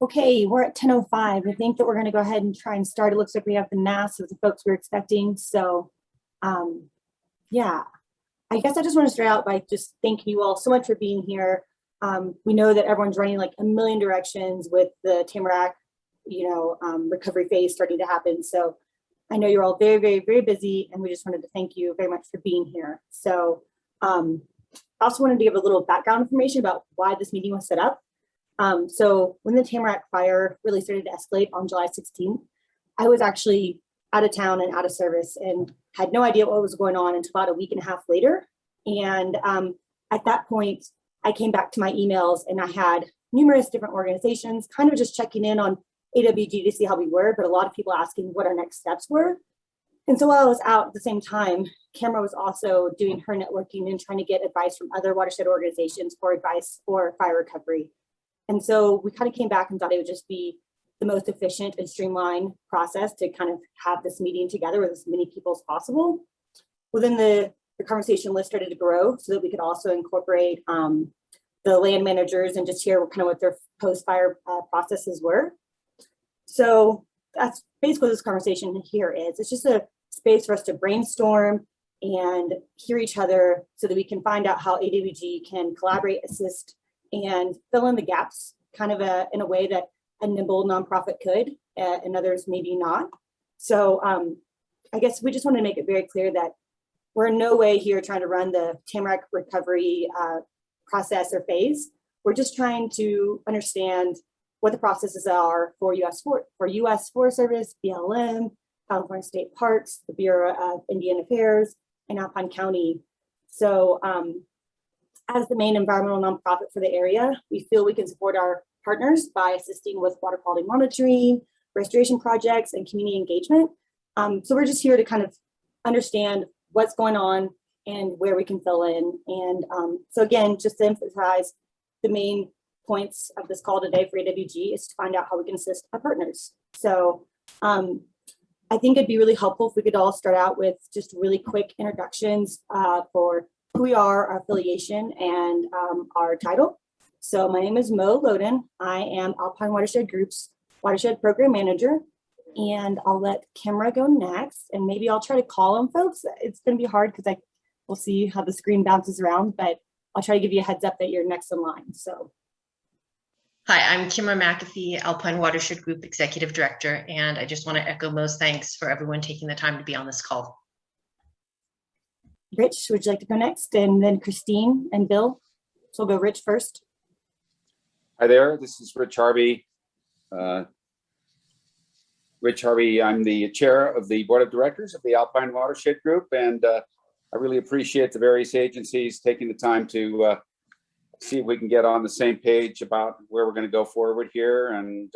Okay, we're at 10:05. I think that we're going to go ahead and try and start. It looks like we have the mass of the folks we're expecting. So, yeah, I guess I just want to start out by just thanking you all so much for being here. We know that everyone's running like a million directions with the Tamarack, recovery phase starting to happen. So I know you're all very, very, very busy, and we just wanted to thank you very much for being here. So I also wanted to give a little background information about why this meeting was set up. So when the Tamarack fire really started to escalate on July 16th, I was actually out of town and out of service and had no idea what was going on until about a week and a half later. And at that point, I came back to my emails and I had numerous different organizations kind of just checking in on AWG to see how we were, but a lot of people asking what our next steps were. And so while I was out at the same time, Camera was also doing her networking and trying to get advice from other watershed organizations for advice for fire recovery. And so we kind of came back and thought it would just be the most efficient and streamlined process to kind of have this meeting together with as many people as possible. Well, then the conversation list started to grow so that we could also incorporate the land managers and just hear kind of what their post-fire processes were. So that's basically what this conversation here is. It's just a space for us to brainstorm and hear each other so that we can find out how AWG can collaborate, assist, and fill in the gaps kind of in a way that a nimble nonprofit could, and others maybe not. So I guess we just want to make it very clear that we're in no way here trying to run the Tamarack recovery process or phase. We're just trying to understand what the processes are for U.S. Forest Service, BLM, California State Parks, the Bureau of Indian Affairs, and Alpine County. So as the main environmental nonprofit for the area, we feel we can support our partners by assisting with water quality monitoring, restoration projects, and community engagement. So we're just here to kind of understand what's going on and where we can fill in. And so again, just to emphasize, the main points of this call today for AWG is to find out how we can assist our partners. So I think it'd be really helpful if we could all start out with just really quick introductions for who we are, our affiliation, and our title. So my name is Mo Loden. I am Alpine Watershed Group's Watershed Program Manager, and I'll let Camera go next, and maybe I'll try to call them folks. It's going to be hard because we'll see how the screen bounces around, but I'll try to give you a heads up that you're next in line. So. Hi, I'm Kimra McAfee, Alpine Watershed Group Executive Director, and I just want to echo Mo's thanks for everyone taking the time to be on this call. Rich, would you like to go next? And then Christine and Bill. So we'll go Rich first. Hi there, this is Rich Harvey. Rich Harvey, I'm the chair of the board of directors of the Alpine Watershed Group, and I really appreciate the various agencies taking the time to see if we can get on the same page about where we're going to go forward here and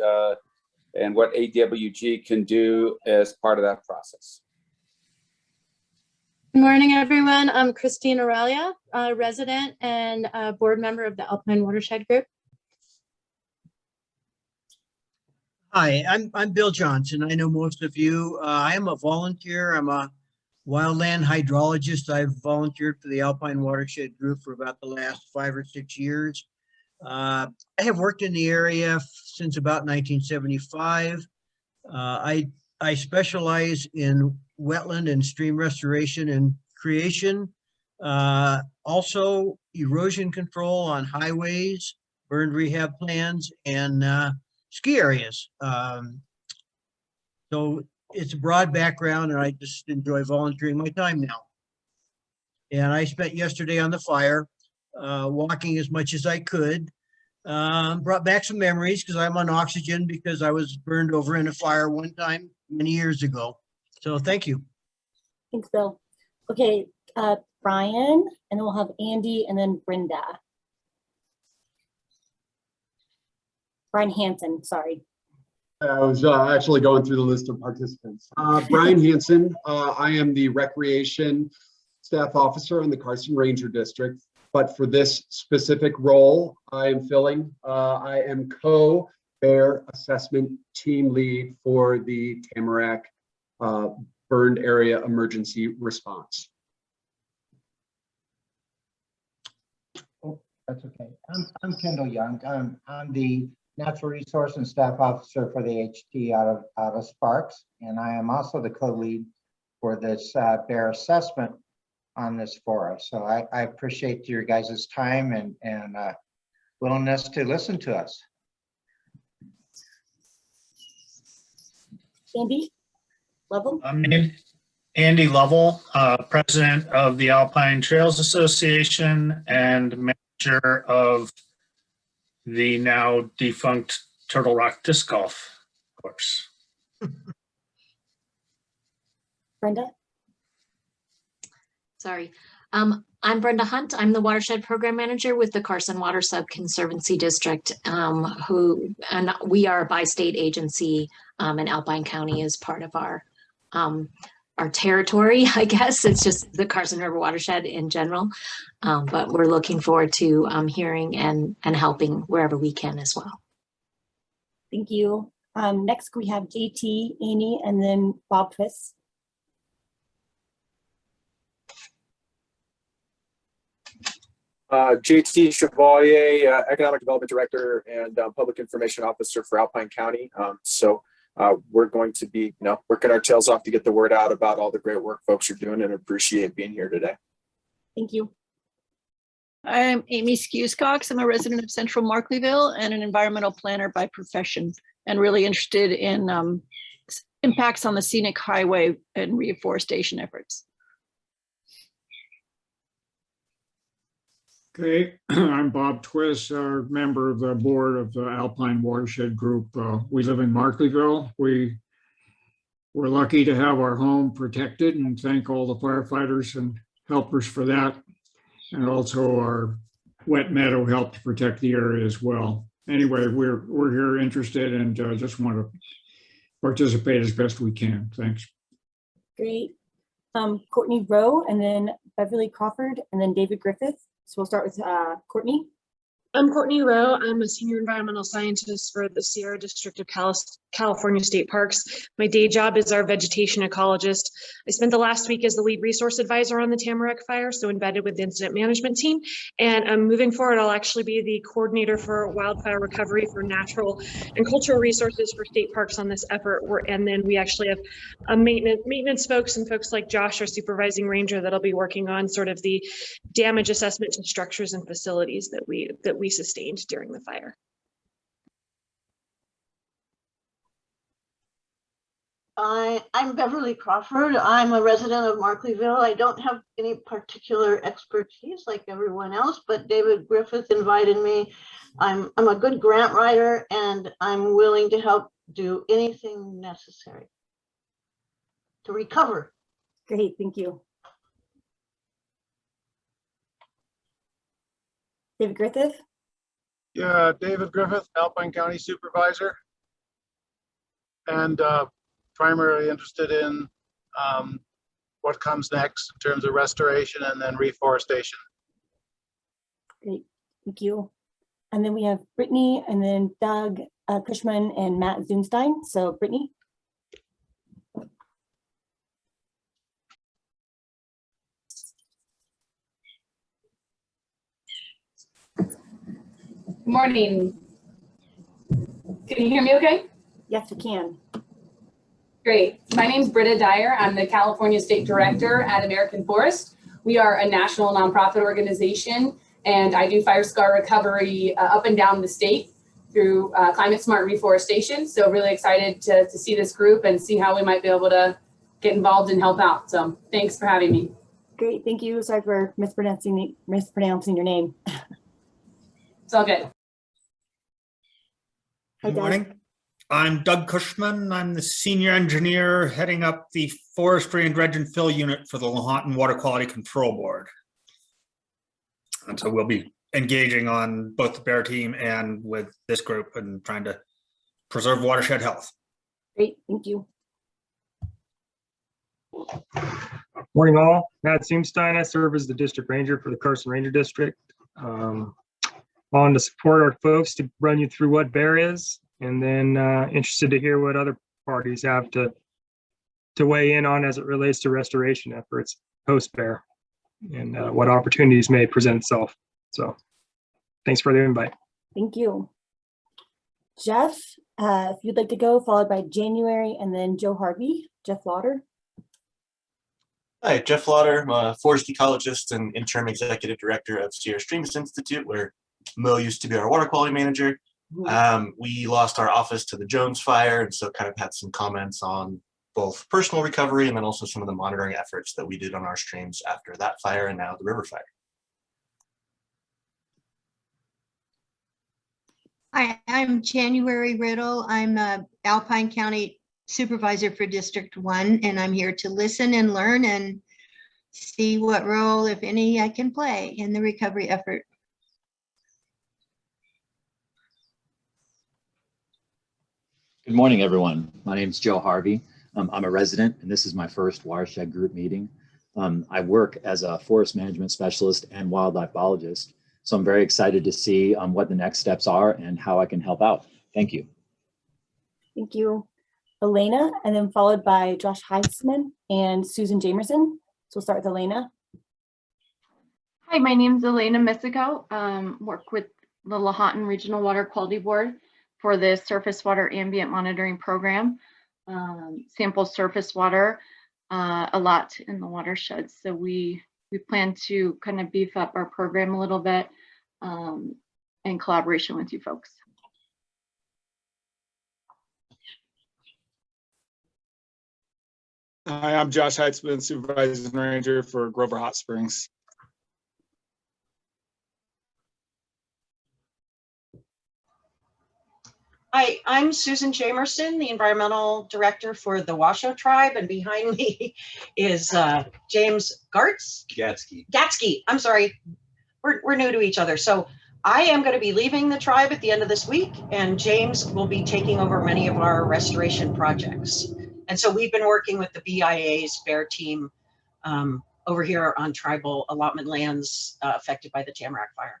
what AWG can do as part of that process. Good morning, everyone. I'm Christine Aurelia, a resident and a board member of the Alpine Watershed Group. Hi, I'm Bill Johnson. I know most of you. I am a volunteer. I'm a wildland hydrologist. I've volunteered for the Alpine Watershed Group for about the last 5 or 6 years. I have worked in the area since about 1975. I specialize in wetland and stream restoration and creation. Also erosion control on highways, burn rehab plans, and ski areas. So it's a broad background, and I just enjoy volunteering my time now. And I spent yesterday on the fire, walking as much as I could. Brought back some memories because I'm on oxygen because I was burned over in a fire one time many years ago. So thank you. Thanks, Bill. Okay, Brian, and then we'll have Andy and then Brenda. Brian Hansen, sorry. I was actually going through the list of participants. Brian Hansen, I am the recreation staff officer in the Carson Ranger District, but for this specific role I am filling, I am co-bear assessment team lead for the Tamarack burned area emergency response. Oh, that's okay. I'm Kendall Young. I'm the Natural Resource and Staff Officer for the HT out of Sparks. And I am also the co-lead for this bear assessment on this forest. So I appreciate your guys' time and willingness to listen to us. Andy Lovell? I'm Andy Lovell, President of the Alpine Trails Association and manager of the now defunct Turtle Rock Disc Golf Course. Brenda? Sorry. I'm Brenda Hunt. I'm the Watershed Program Manager with the Carson Water Sub-Conservancy District, and we are a bi-state agency, and Alpine County is part of our territory, I guess. It's just the Carson River Watershed in general, but we're looking forward to hearing and helping wherever we can as well. Thank you. Next we have JT, Amy, and then Bob Twist. JT Chevalier, Economic Development Director and Public Information Officer for Alpine County. We're going to be working our tails off to get the word out about all the great work folks are doing and appreciate being here today. Thank you. I'm Amy Skewes-Cox. I'm a resident of Central Markleeville and an environmental planner by profession, and really interested in impacts on the scenic highway and reforestation efforts. Okay, I'm Bob Twist, a member of the board of the Alpine Watershed Group. We live in Markleeville. We're lucky to have our home protected, and thank all the firefighters and helpers for that. And also our wet meadow helped to protect the area as well. Anyway, we're here interested and just want to participate as best we can. Thanks. Great. Courtney Rowe, and then Beverly Crawford, and then David Griffith. So we'll start with Courtney. I'm Courtney Rowe. I'm a senior environmental scientist for the Sierra District of California State Parks. My day job is our vegetation ecologist. I spent the last week as the lead resource advisor on the Tamarack fire, so embedded with the incident management team. And moving forward, I'll actually be the coordinator for wildfire recovery for natural and cultural resources for state parks on this effort. And then we actually have maintenance folks and folks like Josh, our supervising ranger, that'll be working on sort of the damage assessment to structures and facilities that we sustained during the fire. I'm Beverly Crawford. I'm a resident of Markleeville. I don't have any particular expertise like everyone else, but David Griffith invited me. I'm a good grant writer, and I'm willing to help do anything necessary to recover. Great, thank you. David Griffith? Yeah, David Griffith, Alpine County Supervisor, and primarily interested in what comes next in terms of restoration and then reforestation. Great, thank you. And then we have Brittany, and then Doug Cushman and Matt Zunstein. So Brittany. Good morning. Can you hear me okay? Yes, we can. Great. My name is Brenda Dyer. I'm the California State Director at American Forest. We are a national nonprofit organization, and I do fire scar recovery up and down the state through climate smart reforestation. So really excited to see this group and see how we might be able to get involved and help out. So thanks for having me. Great, thank you. Sorry for mispronouncing your name. It's all good. Good morning. I'm Doug Cushman. I'm the senior engineer heading up the Forestry and Dredge and Fill unit for the Lahontan Water Quality Control Board. And so we'll be engaging on both the bear team and with this group and trying to preserve watershed health. Great, thank you. Morning all, Matt Zumstein. I serve as the district ranger for the Carson Ranger District. On to support our folks to run you through what bear is, and then interested to hear what other parties have to weigh in on as it relates to restoration efforts post bear and what opportunities may present itself. So thanks for the invite. Thank you. Jeff, if you'd like to go, followed by January, and then Joe Harvey, Jeff Lauder. Hi, Jeff Lauder. I'm a forest ecologist and interim executive director of Sierra Streams Institute, where Mo used to be our water quality manager. We lost our office to the Jones fire, and so kind of had some comments on both personal recovery and then also some of the monitoring efforts that we did on our streams after that fire and now the river fire. Hi, I'm January Riddle. I'm a Alpine County Supervisor for District 1, and I'm here to listen and learn and see what role, if any, I can play in the recovery effort. Good morning, everyone. My name is Joe Harvey. I'm a resident, and this is my first watershed group meeting. I work as a forest management specialist and wildlife biologist, so I'm very excited to see what the next steps are and how I can help out. Thank you. Thank you, Elena, and then followed by Josh Heitzman and Susan Jamerson. So we'll start with Elena. Hi, my name is Elena Messico. Work with the Lahontan Regional Water Quality Board for the Surface Water Ambient Monitoring Program. Sample surface water a lot in the watershed. So we plan to kind of beef up our program a little bit in collaboration with you folks. Hi, I'm Josh Heitzman, Supervising Ranger for Grover Hot Springs. Hi, I'm Susan Jamerson, the Environmental Director for the Washoe Tribe, and behind me is James Gatsky. I'm sorry, we're new to each other. So I am going to be leaving the tribe at the end of this week, and James will be taking over many of our restoration projects. And so we've been working with the BIA's BEAR team over here on tribal allotment lands affected by the Tamarack fire.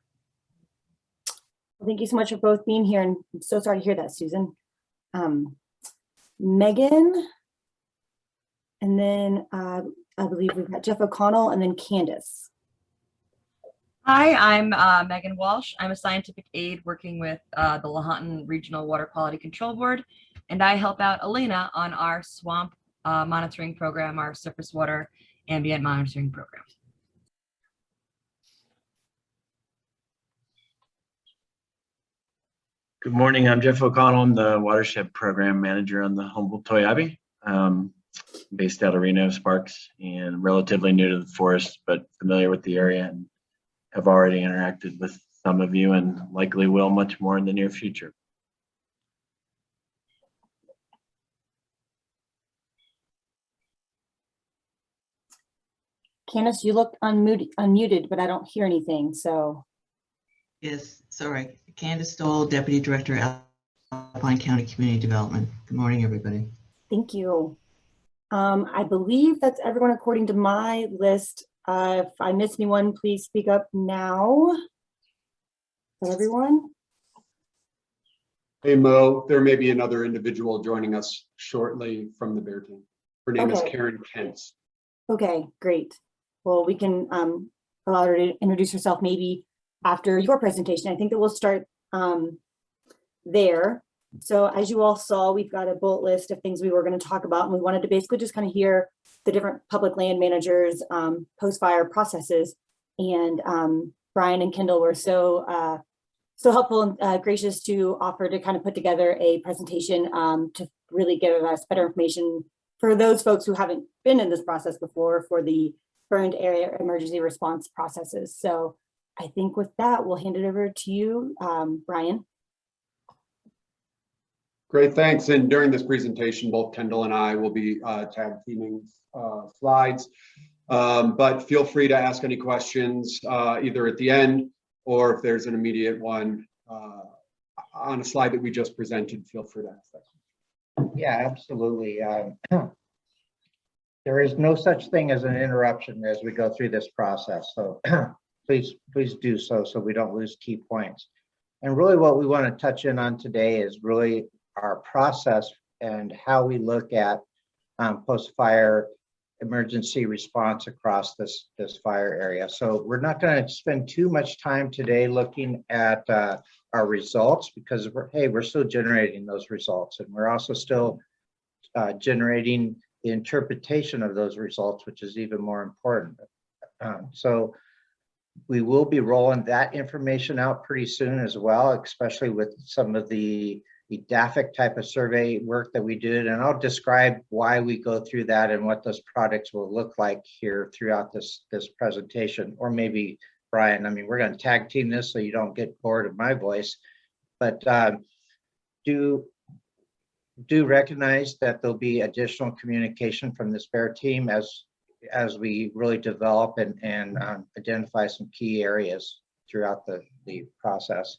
Thank you so much for both being here, and I'm so sorry to hear that, Susan. Megan, and then I believe we've got Jeff O'Connell, and then Candace. Hi, I'm Megan Walsh. I'm a scientific aide working with the Lahontan Regional Water Quality Control Board, and I help out Elena on our swamp monitoring program, our surface water ambient monitoring program. Good morning, I'm Jeff O'Connell. I'm the Watershed Program Manager on the Humboldt-Toyabe, based out of Reno, Sparks, and relatively new to the forest, but familiar with the area and have already interacted with some of you and likely will much more in the near future. Candace, you look unmuted, but I don't hear anything, so. Yes, sorry. Candace Dole, Deputy Director, Alpine County Community Development. Good morning, everybody. Thank you. I believe that's everyone according to my list. If I miss anyone, please speak up now. Is that everyone? Hey, Mo, there may be another individual joining us shortly from the BEAR team. Her name is Okay. Karen Kent. Okay, great. Well, we can allow her to introduce herself maybe after your presentation. I think that we'll start there. So as you all saw, we've got a bullet list of things we were going to talk about, and we wanted to basically just kind of hear the different public land managers post-fire processes. And Brian and Kendall were so helpful and gracious to offer to kind of put together a presentation to really give us better information for those folks who haven't been in this process before for the burned area emergency response processes. So I think with that, we'll hand it over to you, Brian. Great, thanks. And during this presentation, both Kendall and I will be tag teaming slides, but feel free to ask any questions either at the end or if there's an immediate one on a slide that we just presented, feel free to ask that. Yeah, absolutely. There is no such thing as an interruption as we go through this process. So please do so we don't lose key points. And really what we want to touch in on today is really our process and how we look at post-fire emergency response across this fire area. So we're not going to spend too much time today looking at our results, because we're still generating those results, and we're also still generating the interpretation of those results, which is even more important. So we will be rolling that information out pretty soon as well, especially with some of the DAFIC type of survey work that we did. And I'll describe why we go through that and what those products will look like here throughout this presentation. Or maybe, Brian, I mean, we're going to tag team this so you don't get bored of my voice, but do recognize that there'll be additional communication from this BEAR team as we really develop and identify some key areas throughout the process.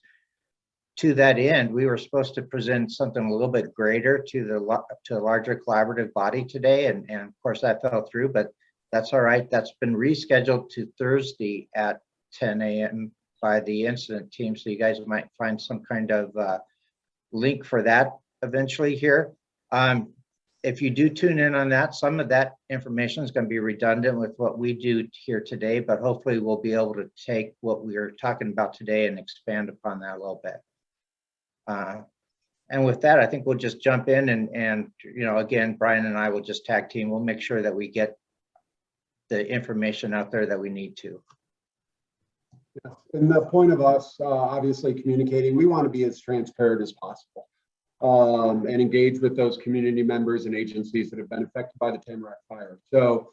To that end, we were supposed to present something a little bit greater to a larger collaborative body today, and of course that fell through, but that's all right. That's been rescheduled to Thursday at 10 a.m. by the incident team, so you guys might find some kind of link for that eventually here. If you do tune in on that, some of that information is going to be redundant with what we do here today, but hopefully we'll be able to take what we are talking about today and expand upon that a little bit. And with that, I think we'll just jump in and again, Brian and I will just tag team. We'll make sure that we get the information out there that we need to. Yeah. And the point of us obviously communicating, we want to be as transparent as possible and engage with those community members and agencies that have been affected by the Tamarack fire. So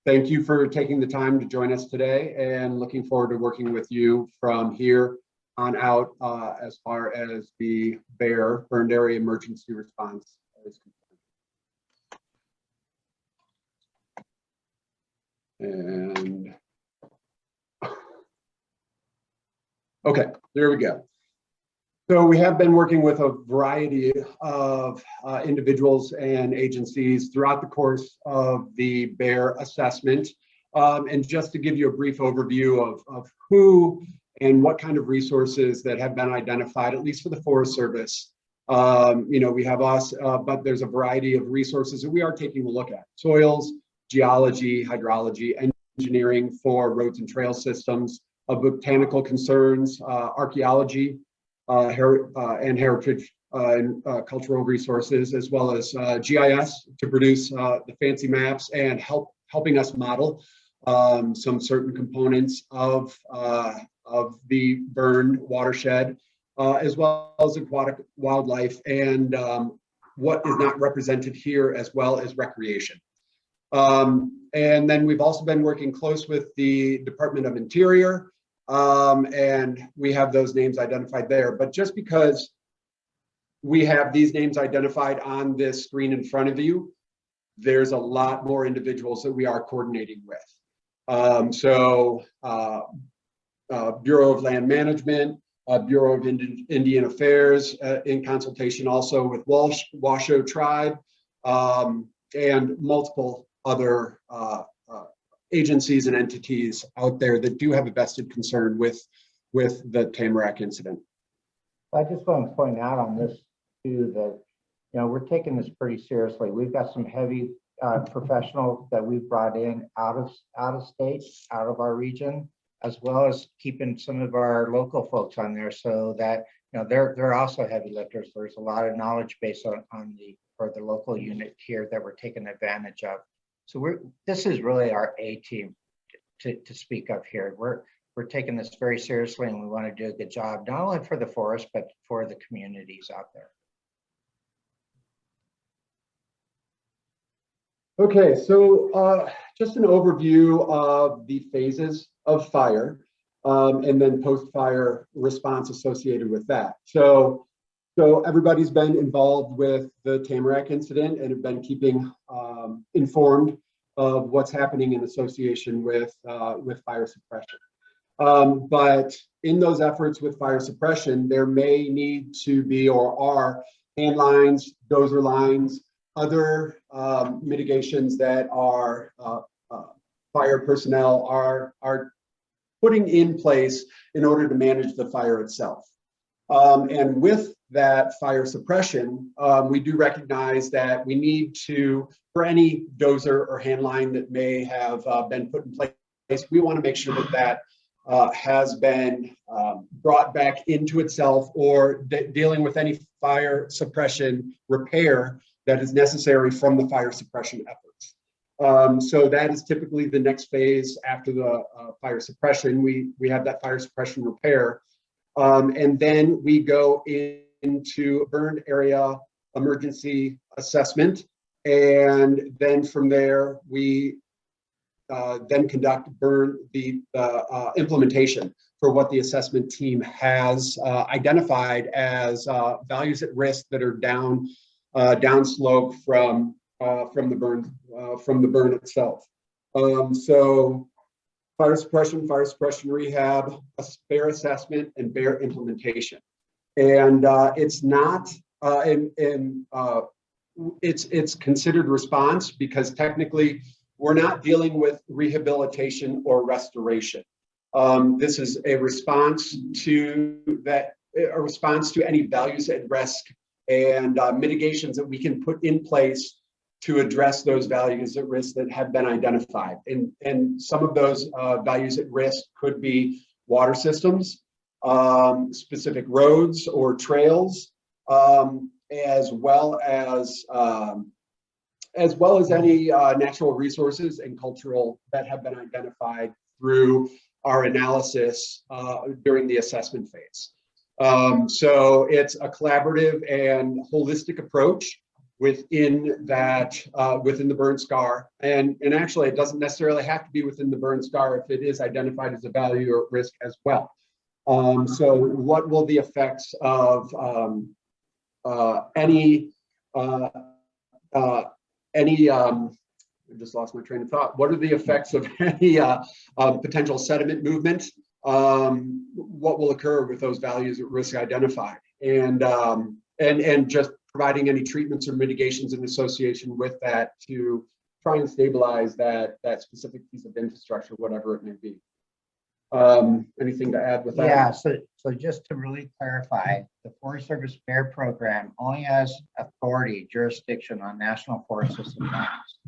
thank you for taking the time to join us today, and looking forward to working with you from here on out as far as the BEAR, Burned Area Emergency Response is concerned. And okay, there we go. So we have been working with a variety of individuals and agencies throughout the course of the BEAR assessment. And just to give you a brief overview of who and what kind of resources that have been identified, at least for the Forest Service. We have us, but there's a variety of resources that we are taking a look at. Soils, geology, hydrology, engineering for roads and trail systems, botanical concerns, archaeology, and heritage and cultural resources, as well as GIS to produce the fancy maps and helping us model some certain components of the burned watershed, as well as aquatic wildlife and what is not represented here, as well as recreation. And then we've also been working close with the Department of Interior, and we have those names identified there. But just because we have these names identified on this screen in front of you, there's a lot more individuals that we are coordinating with. Bureau of Land Management, Bureau of Indian Affairs, in consultation also with Washoe Tribe, and multiple other agencies and entities out there that do have a vested concern with the Tamarack incident. I just want to point out on this too that we're taking this pretty seriously. We've got some heavy professionals that we've brought in out of state, out of our region, as well as keeping some of our local folks on there, so that they're also heavy lifters. There's a lot of knowledge base for the local unit here that we're taking advantage of. So this is really our A team to speak of here. We're taking this very seriously, and we want to do a good job, not only for the forest, but for the communities out there. Okay, so just an overview of the phases of fire, and then post-fire response associated with that. So everybody's been involved with the Tamarack incident and have been keeping informed of what's happening in association with fire suppression. But in those efforts with fire suppression, there may need to be, or are, hand lines, dozer lines, other mitigations that our fire personnel are putting in place in order to manage the fire itself. And with that fire suppression, we do recognize that we need to, for any dozer or hand line that may have been put in place, we want to make sure that that has been brought back into itself, or dealing with any fire suppression repair that is necessary from the fire suppression efforts. So that is typically the next phase after the fire suppression. We have that fire suppression repair. And then we go into burn area emergency assessment. And then from there, we then conduct the implementation for what the assessment team has identified as values at risk that are downslope from the burn itself. So fire suppression rehab, bear assessment, and bear implementation. And it's not it's considered response because technically we're not dealing with rehabilitation or restoration. This is a response to any values at risk and mitigations that we can put in place to address those values at risk that have been identified. And some of those values at risk could be water systems, specific roads or trails, as well as any natural resources and cultural that have been identified through our analysis during the assessment phase. So it's a collaborative and holistic approach within the burn scar. And actually, it doesn't necessarily have to be within the burn scar if it is identified as a value or risk as well. So what will the effects of any I just lost my train of thought. What are the effects of any potential sediment movement? What will occur with those values at risk identified? And just providing any treatments or mitigations in association with that to try and stabilize that specific piece of infrastructure, whatever it may be. Anything to add with that? Yeah, so just to really clarify, the Forest Service Bear Program only has authority, jurisdiction on National Forest System lands.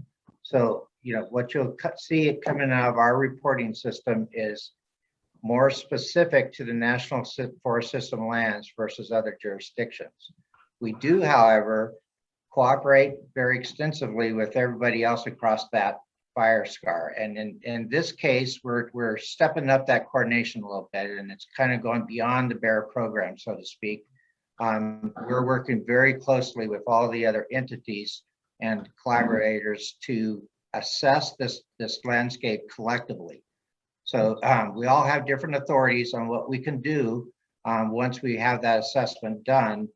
So, what you'll see coming out of our reporting system is more specific to the National Forest System lands versus other jurisdictions. We do, however, cooperate very extensively with everybody else across that fire scar. And in this case, we're stepping up that coordination a little bit, and it's kind of going beyond the bear program, so to speak. We're working very closely with all the other entities and collaborators to assess this landscape collectively. So we all have different authorities on what we can do once we have that assessment done.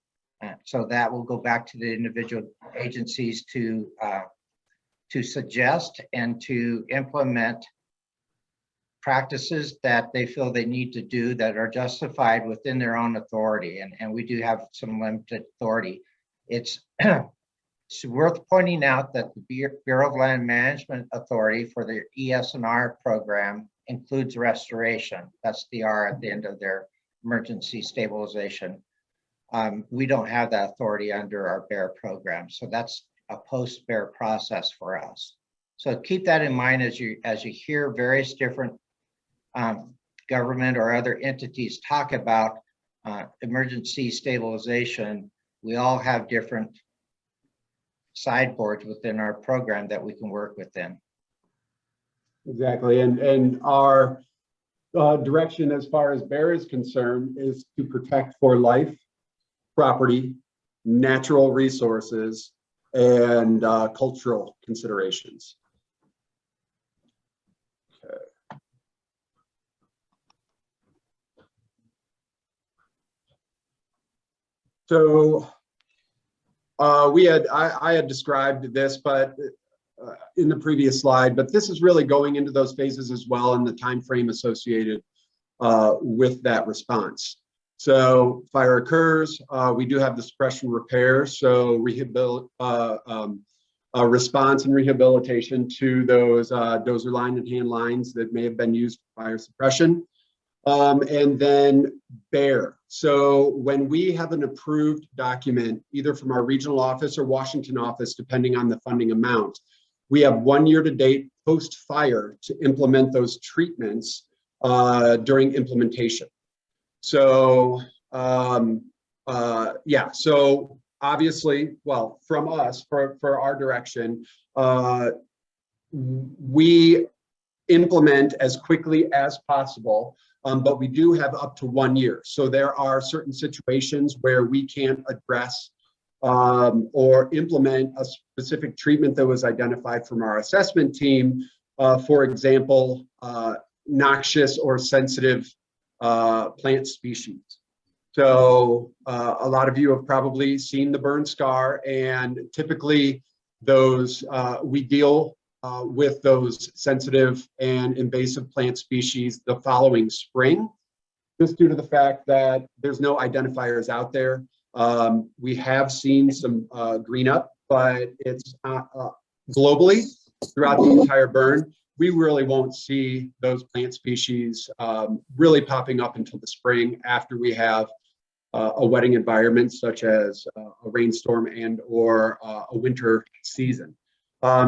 So that will go back to the individual agencies to suggest and to implement practices that they feel they need to do that are justified within their own authority. And we do have some limited authority. It's worth pointing out that the Bureau of Land Management Authority for the ES&R program includes restoration. That's the R at the end of their emergency stabilization. We don't have that authority under our BEAR program. So that's a post-BEAR process for us. So keep that in mind as you hear various different government or other entities talk about emergency stabilization. We all have different sideboards within our program that we can work within. Exactly, and our direction as far as BEAR is concerned is to protect for life, property, natural resources, and cultural considerations. Okay. So I had described this, but in the previous slide, but this is really going into those phases as well and the time frame associated with that response. So fire occurs, we do have the suppression repair, so response and rehabilitation to those dozer line and hand lines that may have been used for fire suppression. And then BEAR. So when we have an approved document, either from our regional office or Washington office, depending on the funding amount, we have 1 year to date post-fire to implement those treatments during implementation. So yeah, so obviously, well, from us, for our direction, we implement as quickly as possible, but we do have up to 1 year. So there are certain situations where we can't address or implement a specific treatment that was identified from our assessment team. For example, noxious or sensitive plant species. So a lot of you have probably seen the burn scar, and typically those we deal with those sensitive and invasive plant species the following spring, just due to the fact that there's no identifiers out there. We have seen some green up, but it's globally throughout the entire burn. We really won't see those plant species really popping up until the spring, after we have a wetting environment such as a rainstorm and or a winter season.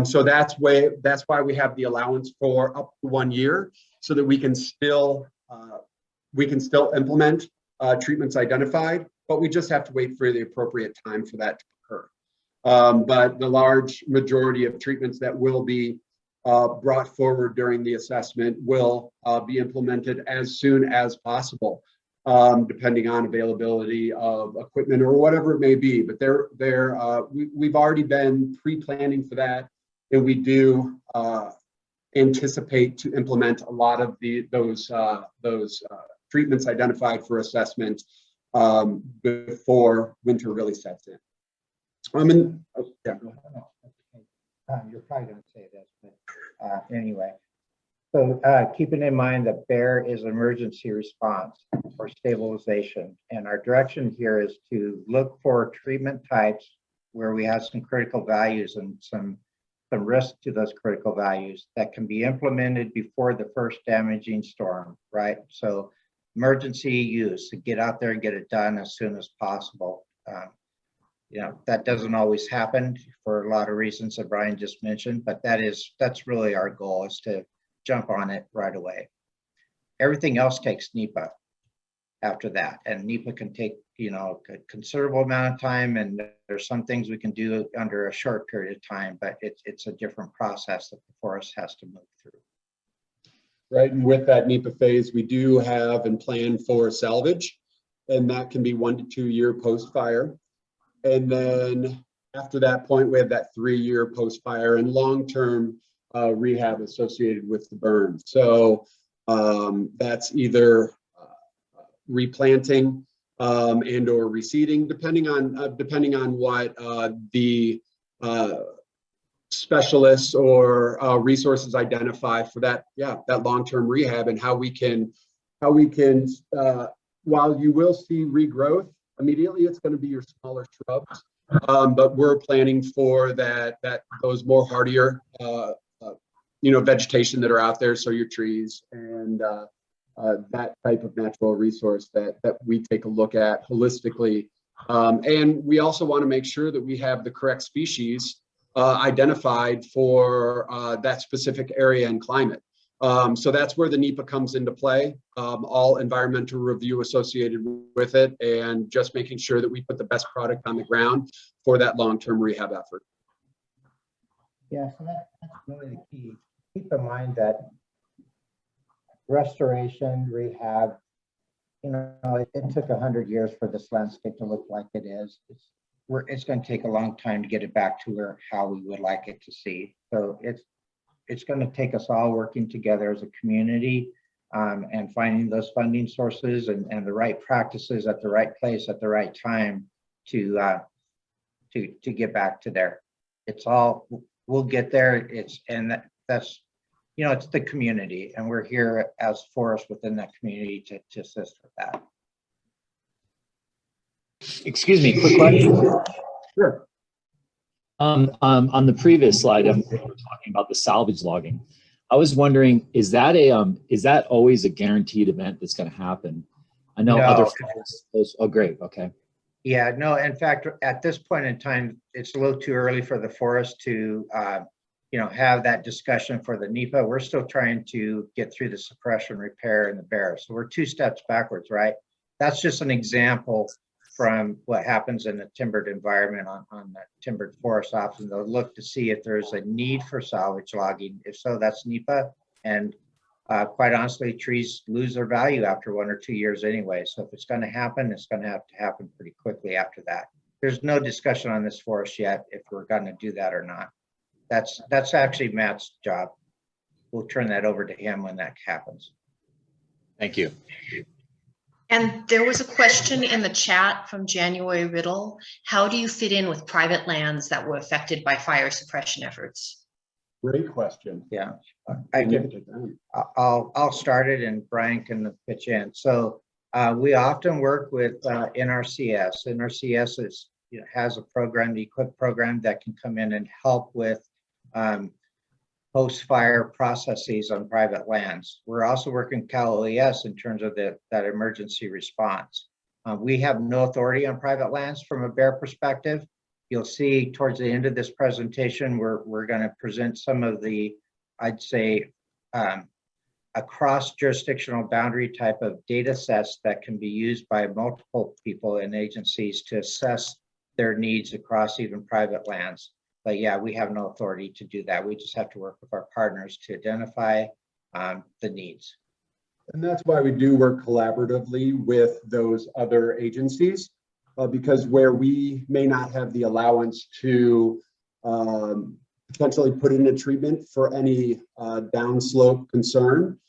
So that's why we have the allowance for up to 1 year, so that we can still implement treatments identified, but we just have to wait for the appropriate time for that to occur. But the large majority of treatments that will be brought forward during the assessment will be implemented as soon as possible, depending on availability of equipment or whatever it may be. But we've already been pre-planning for that, and we do anticipate to implement a lot of those treatments identified for assessment before winter really sets in. Yeah, go ahead. You're probably going to say this, but anyway. So keeping in mind that BEAR is emergency response or stabilization, and our direction here is to look for treatment types where we have some critical values and some risk to those critical values that can be implemented before the first damaging storm, right? So emergency use, to get out there and get it done as soon as possible. You know, that doesn't always happen for a lot of reasons that Brian just mentioned, but that's really our goal, is to jump on it right away. Everything else takes NEPA after that, and NEPA can take, you know, a considerable amount of time, and there's some things we can do under a short period of time, but it's a different process that the forest has to move through. Right, and with that NEPA phase, we do have and plan for salvage, and that can be 1 to 2 year post-fire. And then after that point, we have that 3 year post-fire and long-term rehab associated with the burn. So that's either replanting and or reseeding, depending on what the specialists or resources identify for that, that long-term rehab, and how we can while you will see regrowth immediately, it's going to be your smaller shrubs, but we're planning for those more hardier vegetation that are out there, so your trees and that type of natural resource that we take a look at holistically. And we also want to make sure that we have the correct species identified for that specific area and climate. So that's where the NEPA comes into play, all environmental review associated with it, and just making sure that we put the best product on the ground for that long-term rehab effort. Yeah, so that's really the key. Keep in mind that restoration, rehab, you know, it took 100 years for this landscape to look like it is. It's going to take a long time to get it back to how we would like it to see. So it's going to take us all working together as a community and finding those funding sources and the right practices at the right place at the right time to get back to there. It's all, we'll get there. That's, you know, it's the community, and we're here as forests within that community to assist with that. Excuse me, quick question. Sure. On the previous slide, we were talking about the salvage logging. I was wondering, is that always a guaranteed event that's going to happen? I know other No. forests. Oh, great. Okay. Yeah, no, in fact, at this point in time, it's a little too early for the forest to, have that discussion for the NEPA. We're still trying to get through the suppression repair and the bear. So we're 2 steps backwards, right? That's just an example from what happens in the timbered environment on the timbered forest. Often they'll look to see if there's a need for salvage logging. If so, that's NEPA. And quite honestly, trees lose their value after 1 or 2 years anyway. So if it's going to happen, it's going to have to happen pretty quickly after that. There's no discussion on this forest yet if we're going to do that or not. That's actually Matt's job. We'll turn that over to him when that happens. Thank you. And there was a question in the chat from January Riddle. How do you fit in with private lands that were affected by fire suppression efforts? Great question. Yeah, I'll start it and Brian can pitch in. So we often work with NRCS. NRCS has a program, the EQUIP program, that can come in and help with post-fire processes on private lands. We're also working with Cal OES in terms of that emergency response. We have no authority on private lands from a bear perspective. You'll see towards the end of this presentation, we're going to present some of the, I'd say, a cross-jurisdictional boundary type of data sets that can be used by multiple people and agencies to assess their needs across even private lands. But yeah, we have no authority to do that. We just have to work with our partners to identify the needs. And that's why we do work collaboratively with those other agencies, because where we may not have the allowance to potentially put in a treatment for any downslope concern,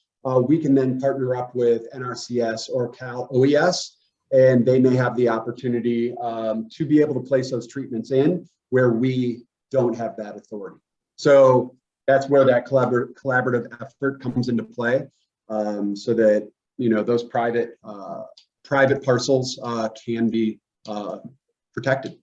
we can then partner up with NRCS or Cal OES, and they may have the opportunity to be able to place those treatments in where we don't have that authority. So that's where that collaborative effort comes into play, so that those private parcels can be protected.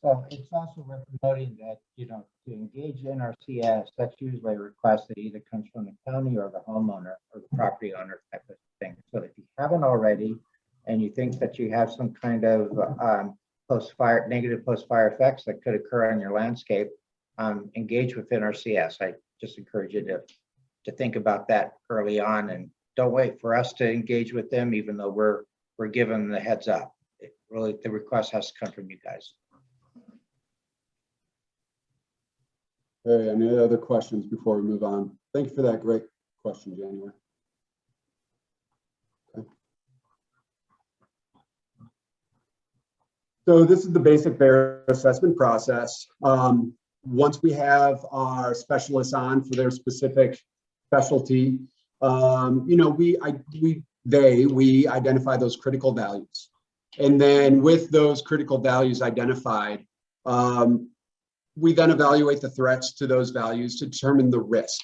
So it's also worth noting that to engage NRCS, that's usually a request that either comes from the county or the homeowner or the property owner type of thing. So if you haven't already, and you think that you have some kind of negative post-fire effects that could occur on your landscape, engage with NRCS. I just encourage you to think about that early on, and don't wait for us to engage with them, even though we're given the heads up. Really, the request has to come from you guys. Hey, any other questions before we move on? Thank you for that great question, January. Okay. So this is the basic bear assessment process. Once we have our specialists on for their specific specialty, we identify those critical values. And then with those critical values identified, we then evaluate the threats to those values to determine the risk.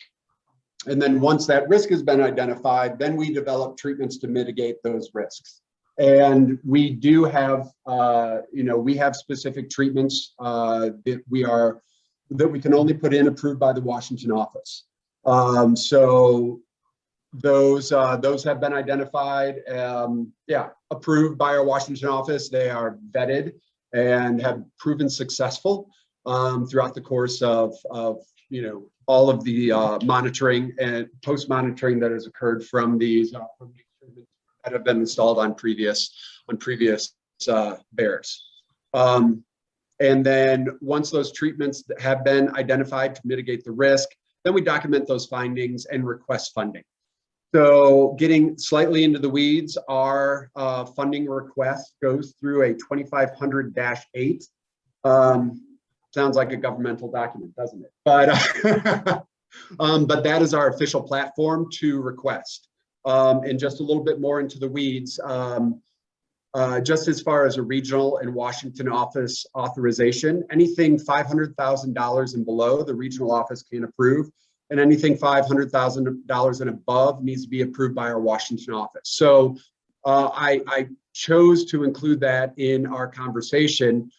And then once that risk has been identified, then we develop treatments to mitigate those risks. And we do have, we have specific treatments that we can only put in approved by the Washington office. So those have been identified, approved by our Washington office. They are vetted and have proven successful throughout the course of all of the monitoring and post-monitoring that has occurred from these that have been installed on previous bears. And then once those treatments have been identified to mitigate the risk, then we document those findings and request funding. So getting slightly into the weeds, our funding request goes through a 2500-8. Sounds like a governmental document, doesn't it? But but that is our official platform to request. And just a little bit more into the weeds, just as far as a regional and Washington office authorization, anything $500,000 and below, the regional office can approve, and anything $500,000 and above needs to be approved by our Washington office. So I chose to include that in our conversation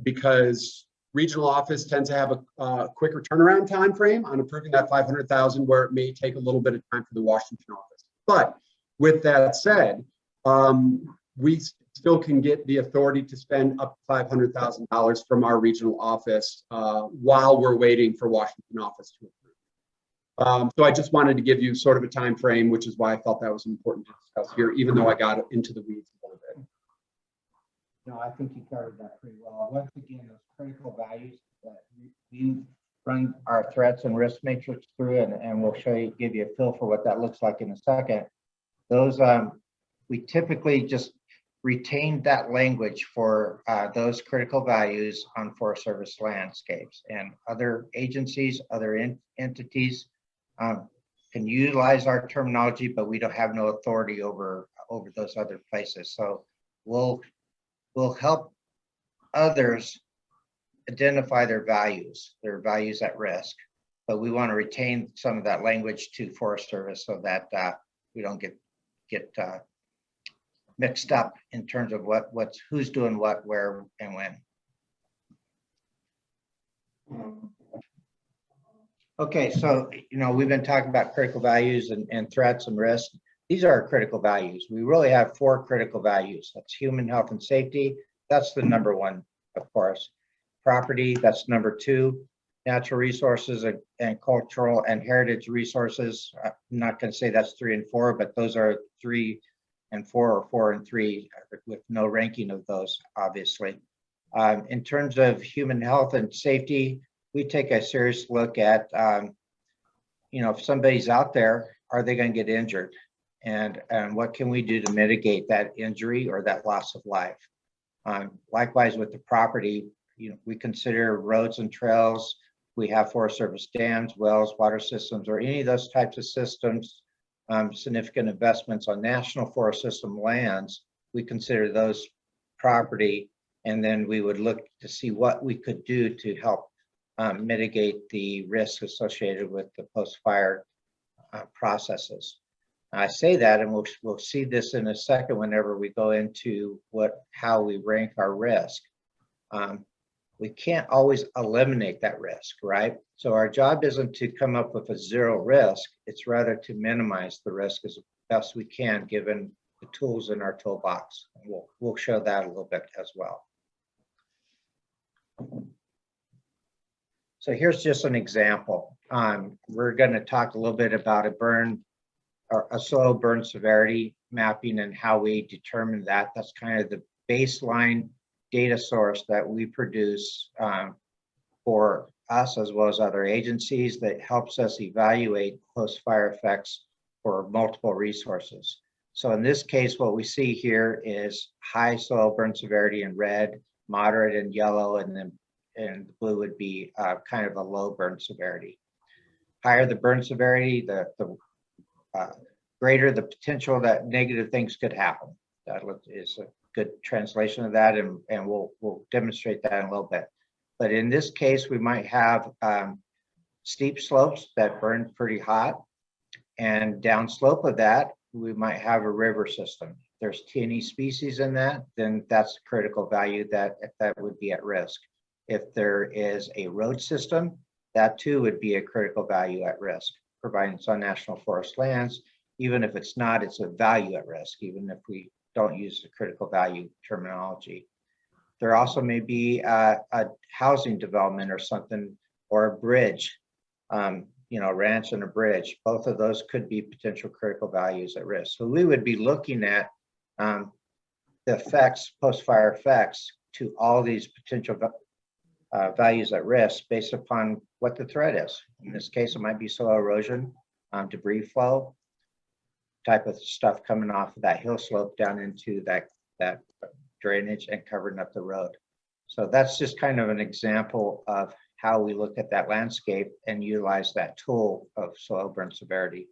because regional office tends to have a quicker turnaround time frame on approving that 500,000, where it may take a little bit of time for the Washington office. But with that said, we still can get the authority to spend up to $500,000 from our regional office while we're waiting for Washington office to approve. So I just wanted to give you sort of a time frame, which is why I felt that was important to discuss here, even though I got into the weeds a little bit. No, I think you covered that pretty well. Once again, those critical values that we run our threats and risk matrix through, and we'll give you a feel for what that looks like in a second. Those, we typically just retain that language for those critical values on Forest Service landscapes, and other agencies, other entities can utilize our terminology, but we don't have no authority over those other places. So we'll help others identify their values at risk, but we want to retain some of that language to Forest Service so that we don't get mixed up in terms of who's doing what, where, and when. Okay, so we've been talking about critical values and threats and risk. These are our critical values. We really have 4 critical values. That's human health and safety. That's the number 1, of course. Property, that's number 2. Natural resources and cultural and heritage resources. I'm not going to say that's 3 and 4, but those are 3 and 4, or 4 and 3, with no ranking of those, obviously. In terms of human health and safety, we take a serious look at, if somebody's out there, are they going to get injured? And what can we do to mitigate that injury or that loss of life? Likewise with the property, we consider roads and trails. We have Forest Service dams, wells, water systems, or any of those types of systems, significant investments on national forest system lands. We consider those property, and then we would look to see what we could do to help mitigate the risk associated with the post-fire processes. I say that, and we'll see this in a second whenever we go into how we rank our risk. We can't always eliminate that risk, right? So our job isn't to come up with a 0 risk, it's rather to minimize the risk as best we can given the tools in our toolbox. And we'll show that a little bit as well. So here's just an example. We're going to talk a little bit about a soil burn severity mapping and how we determine that. That's kind of the baseline data source that we produce for us as well as other agencies that helps us evaluate post-fire effects for multiple resources. So in this case, what we see here is high soil burn severity in red, moderate in yellow, and blue would be kind of a low burn severity. Higher the burn severity, the greater the potential that negative things could happen. That is a good translation of that, and we'll demonstrate that in a little bit. But in this case, we might have steep slopes that burn pretty hot, and downslope of that, we might have a river system. If there's T&E species in that, then that's a critical value that would be at risk. If there is a road system, that too would be a critical value at risk, providing it's on national forest lands. Even if it's not, it's a value at risk, even if we don't use the critical value terminology. There also may be a housing development or something, or a bridge, a ranch and a bridge. Both of those could be potential critical values at risk. So we would be looking at the effects, post-fire effects, to all these potential values at risk based upon what the threat is. In this case, it might be soil erosion, debris flow, type of stuff coming off of that hill slope down into that drainage and covering up the road. So that's just kind of an example of how we look at that landscape and utilize that tool of soil burn severity.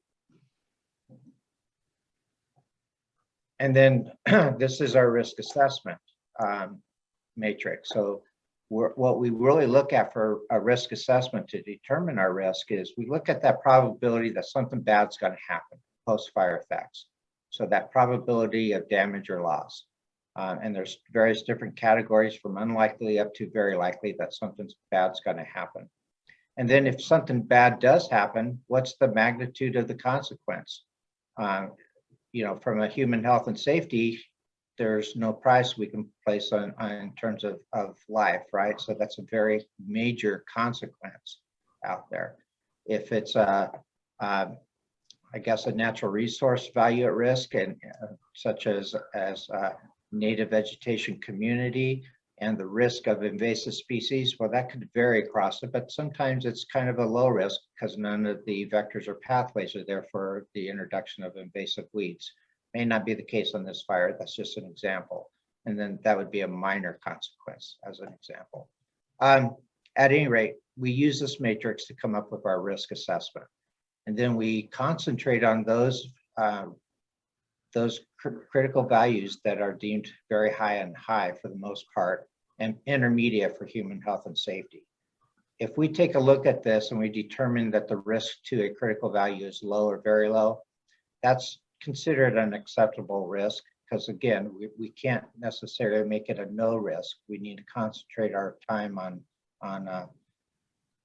And then this is our risk assessment matrix. So what we really look at for a risk assessment to determine our risk is we look at that probability that something bad's going to happen, post-fire effects. So that probability of damage or loss. And there's various different categories from unlikely up to very likely that something bad's going to happen. And then if something bad does happen, what's the magnitude of the consequence? You know, from a human health and safety, there's no price we can place on in terms of life, right? So that's a very major consequence out there. If it's I guess a natural resource value at risk, and such as native vegetation community and the risk of invasive species, well, that could vary across it, but sometimes it's kind of a low risk because none of the vectors or pathways are there for the introduction of invasive weeds. May not be the case on this fire. That's just an example. And then that would be a minor consequence as an example. At any rate, we use this matrix to come up with our risk assessment. And then we concentrate on those critical values that are deemed very high and high for the most part, and intermediate for human health and safety. If we take a look at this and we determine that the risk to a critical value is low or very low, that's considered an acceptable risk, because again, we can't necessarily make it a no risk. We need to concentrate our time on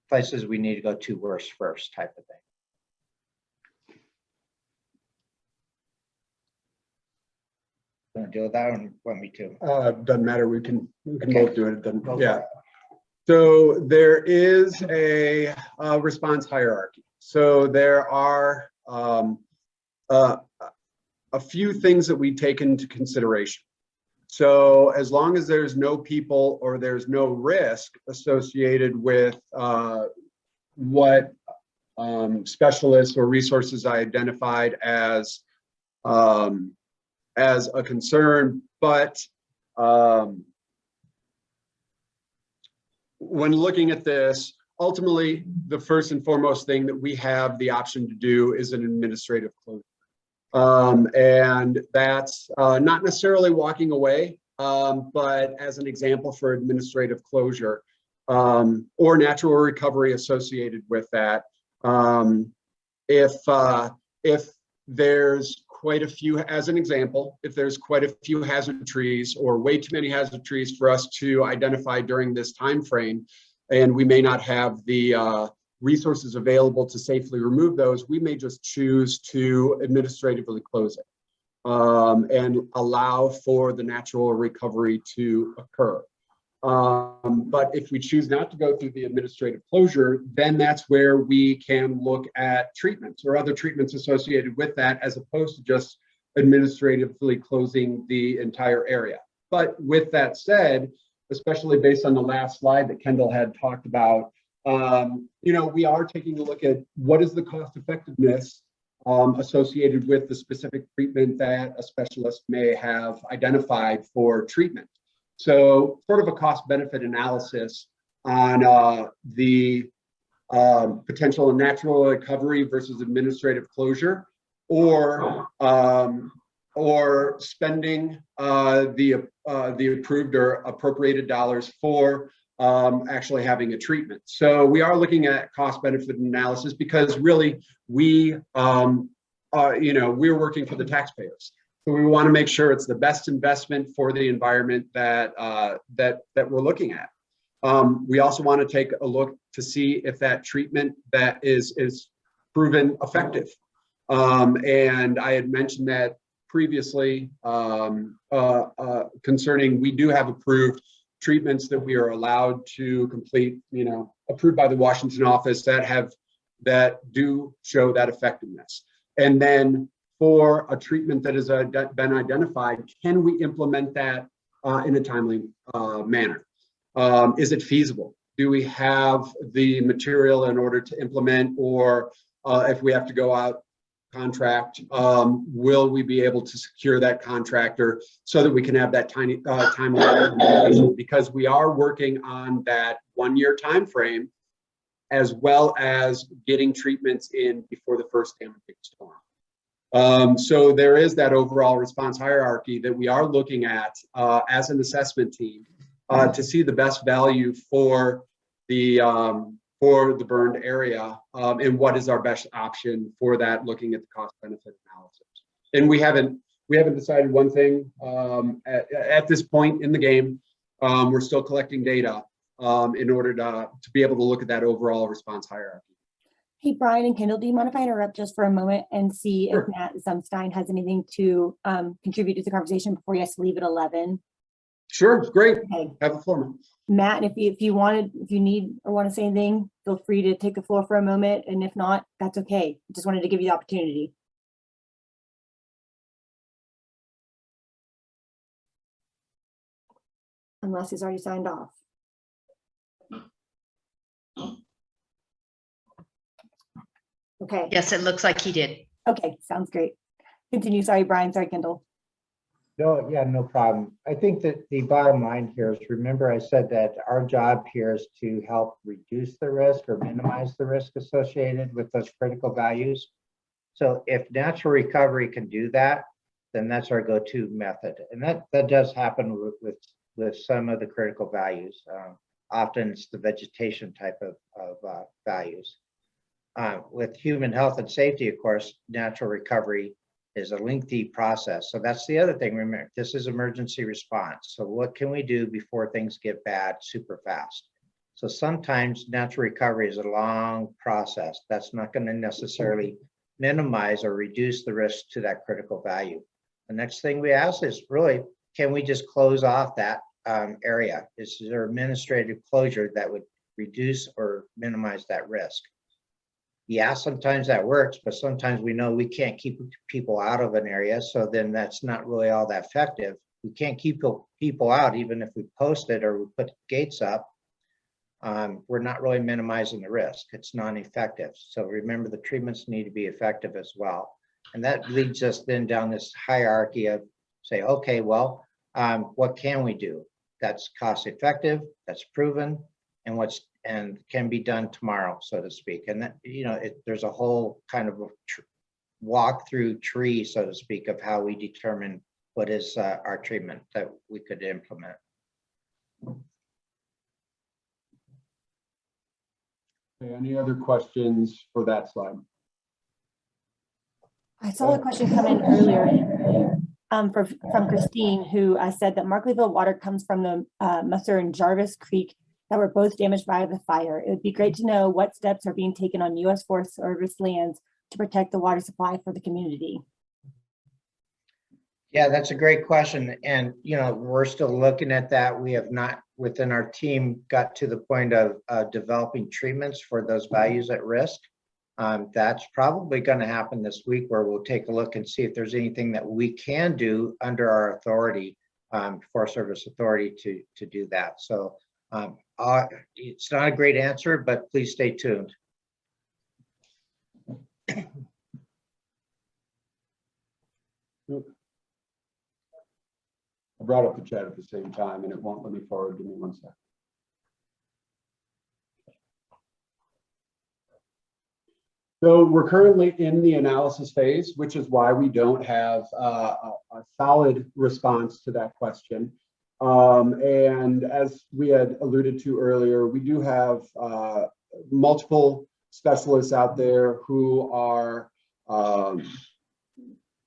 places we need to go to worse first type of thing. Want to deal with that, or want me to? Doesn't matter. We can Okay. both do it. Doesn't, Go for yeah. it. So there is a response hierarchy. So there are a few things that we take into consideration. So as long as there's no people or there's no risk associated with what specialists or resources I identified as a concern, but when looking at this, ultimately, the first and foremost thing that we have the option to do is an administrative closure. And that's not necessarily walking away, but as an example for administrative closure or natural recovery associated with that. If there's quite a few, as an example, if there's quite a few hazard trees or way too many hazard trees for us to identify during this time frame, and we may not have the resources available to safely remove those, we may just choose to administratively close it and allow for the natural recovery to occur. But if we choose not to go through the administrative closure, then that's where we can look at treatments or other treatments associated with that, as opposed to just administratively closing the entire area. But with that said, especially based on the last slide that Kendall had talked about, we are taking a look at what is the cost effectiveness associated with the specific treatment that a specialist may have identified for treatment. So sort of a cost benefit analysis on the potential natural recovery versus administrative closure, or spending the approved or appropriated dollars for actually having a treatment. So we are looking at cost benefit analysis because really we're working for the taxpayers. So we want to make sure it's the best investment for the environment that we're looking at. We also want to take a look to see if that treatment that is proven effective. And I had mentioned that previously concerning, we do have approved treatments that we are allowed to complete, approved by the Washington office that do show that effectiveness. And then for a treatment that has been identified, can we implement that in a timely manner? Is it feasible? Do we have the material in order to implement, or if we have to go out contract, will we be able to secure that contractor so that we can have that timely implementation? Because we are working on that 1-year time frame, as well as getting treatments in before the first damaging storm. So there is that overall response hierarchy that we are looking at as an assessment team to see the best value for the burned area and what is our best option for that, looking at the cost benefit analysis. And we haven't we haven't decided one thing at this point in the game. We're still collecting data in order to be able to look at that overall response hierarchy. Hey, Brian and Kendall, do you mind if I interrupt just for a moment and see if Matt Zumstein has anything to contribute to the conversation before you guys leave at 11? Sure, great. Okay. Have the floor. Matt, if you need or want to say anything, feel free to take the floor for a moment. And if not, that's okay. Just wanted to give you the opportunity. Unless he's already signed off. Okay. Yes, it looks like he did. Okay, sounds great. Continue. Sorry, Brian. Sorry, Kendall. No, yeah, no problem. I think that the bottom line here is, remember I said that our job here is to help reduce the risk or minimize the risk associated with those critical values. So if natural recovery can do that, then that's our go-to method. And that does happen with some of the critical values. Often it's the vegetation type of values. With human health and safety, of course, natural recovery is a lengthy process. So that's the other thing. Remember, this is emergency response. So what can we do before things get bad super fast? So sometimes natural recovery is a long process. That's not going to necessarily minimize or reduce the risk to that critical value. The next thing we ask is really, can we just close off that area? Is there administrative closure that would reduce or minimize that risk? Yeah, sometimes that works, but sometimes we know we can't keep people out of an area, so then that's not really all that effective. We can't keep people out even if we post it or we put gates up. We're not really minimizing the risk. It's non-effective. So remember, the treatments need to be effective as well. And that leads us then down this hierarchy of say, okay, well, what can we do that's cost effective, that's proven, and can be done tomorrow, so to speak. And that, there's a whole kind of walk through tree, so to speak, of how we determine what is our treatment that we could implement. Okay, any other questions for that slide? I saw a question come in earlier from Christine, who said that Markleyville water comes from the Musser and Jarvis Creek that were both damaged by the fire. It would be great to know what steps are being taken on U.S. Forest Service lands to protect the water supply for the community. Yeah, that's a great question. And, we're still looking at that. We have not, within our team, got to the point of developing treatments for those values at risk. That's probably going to happen this week, where we'll take a look and see if there's anything that we can do under our authority, Forest Service authority to do that. So it's not a great answer, but please stay tuned. I brought up the chat at the same time and it won't let me forward. Give me 1 second. So we're currently in the analysis phase, which is why we don't have a solid response to that question. And as we had alluded to earlier, we do have multiple specialists out there who are,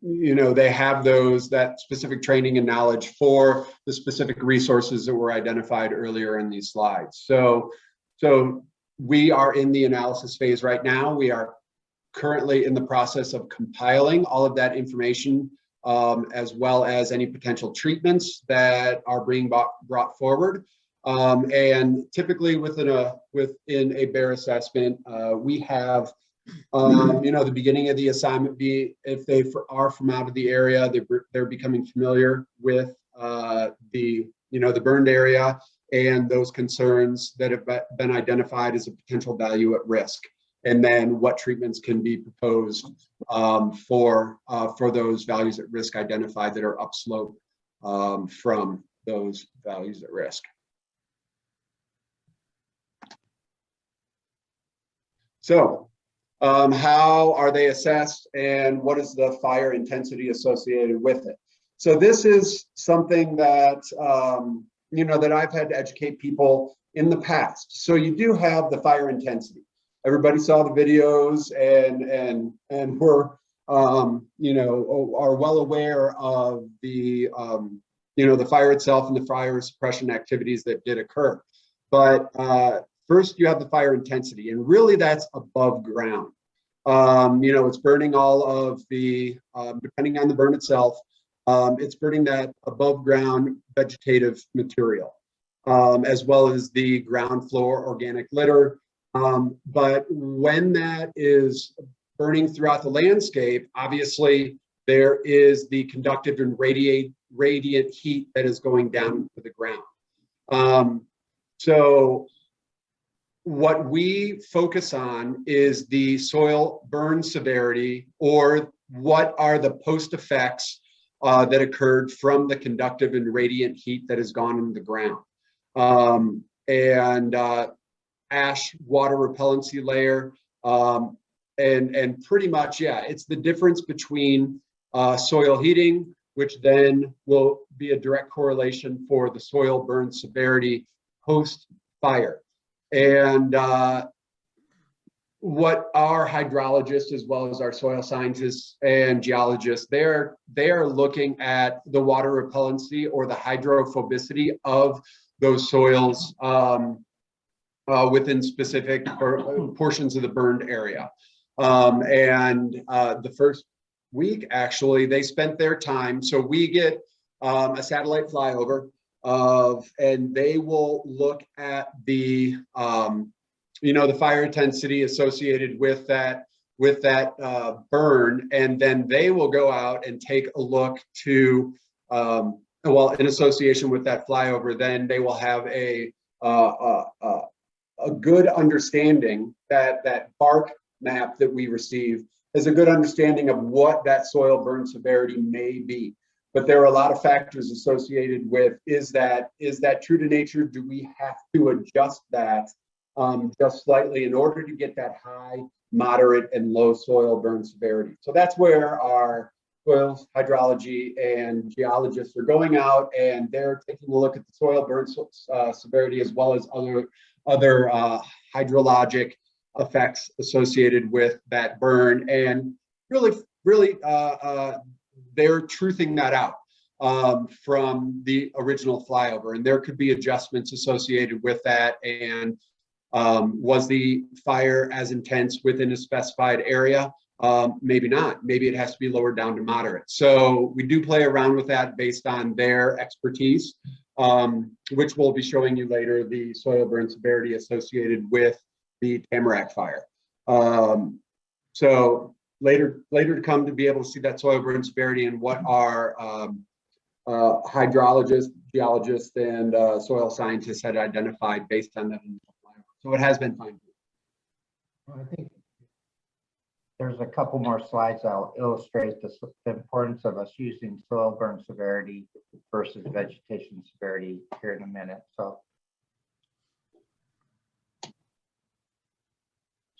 they have that specific training and knowledge for the specific resources that were identified earlier in these slides. So we are in the analysis phase right now. We are currently in the process of compiling all of that information, as well as any potential treatments that are being brought forward. And typically within a bear assessment, we have, the beginning of the assignment be, if they are from out of the area, they're becoming familiar with the burned area and those concerns that have been identified as a potential value at risk. And then what treatments can be proposed for those values at risk identified that are upslope from those values at risk. So how are they assessed and what is the fire intensity associated with it? So this is something that, that I've had to educate people in the past. So you do have the fire intensity. Everybody saw the videos and we're you know, are well aware of the, you know, the fire itself and the fire suppression activities that did occur. But first you have the fire intensity, and really that's above ground. You know, it's burning all of the, depending on the burn itself, it's burning that above ground vegetative material, as well as the ground floor organic litter. But when that is burning throughout the landscape, obviously there is the conductive and radiant heat that is going down to the ground. So what we focus on is the soil burn severity, or what are the post effects that occurred from the conductive and radiant heat that has gone into the ground. Ash water repellency layer, and pretty much, yeah, it's the difference between soil heating, which then will be a direct correlation for the soil burn severity post fire. And what our hydrologists, as well as our soil scientists and geologists, they are looking at the water repellency or the hydrophobicity of those soils within specific portions of the burned area. The first week, actually, they spent their time. So we get a satellite flyover and they will look at the, you know, the fire intensity associated with that burn, and then they will go out and take a look to, well, in association with that flyover, then they will have a good understanding that bark map that we receive is a good understanding of what that soil burn severity may be. But there are a lot of factors associated with, is that true to nature? Do we have to adjust that just slightly in order to get that high, moderate, and low soil burn severity? So that's where our soils, hydrology, and geologists are going out, and they're taking a look at the soil burn severity, as well as other hydrologic effects associated with that burn, and really they're truthing that out from the original flyover, and there could be adjustments associated with that. And was the fire as intense within a specified area? Maybe not. Maybe it has to be lowered down to moderate. So we do play around with that based on their expertise, which we'll be showing you later, the soil burn severity associated with the Tamarack fire. So later to come to be able to see that soil burn severity and what our hydrologists, geologists, and soil scientists had identified based on that. So it has been fine. I think there's a couple more slides that'll illustrate the importance of us using soil burn severity versus vegetation severity here in a minute. So.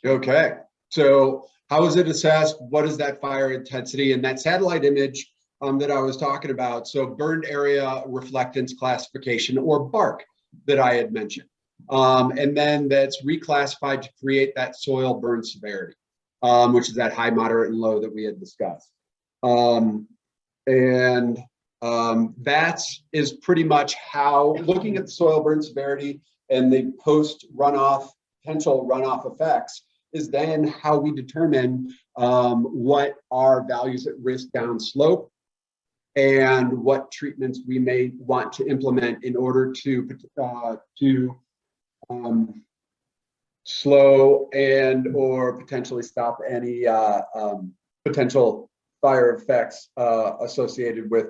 Okay, so how is it assessed? What is that fire intensity? And that satellite image that I was talking about, so burned area reflectance classification, or BARC, that I had mentioned. And then that's reclassified to create that soil burn severity, which is that high, moderate, and low that we had discussed. That is pretty much how, looking at the soil burn severity and the post-runoff, potential runoff effects, is then how we determine what are values at risk downslope and what treatments we may want to implement in order to slow and or potentially stop any potential fire effects associated with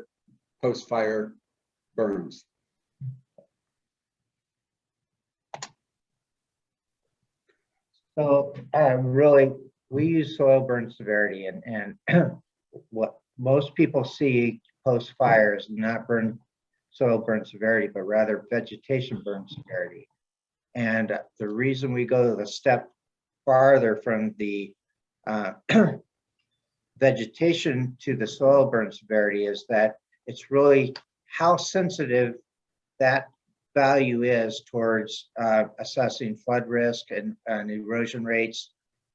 post-fire burns. So really, we use soil burn severity, and what most people see post-fire is not soil burn severity, but rather vegetation burn severity. And the reason we go the step farther from the vegetation to the soil burn severity is that it's really how sensitive that value is towards assessing flood risk and erosion rates,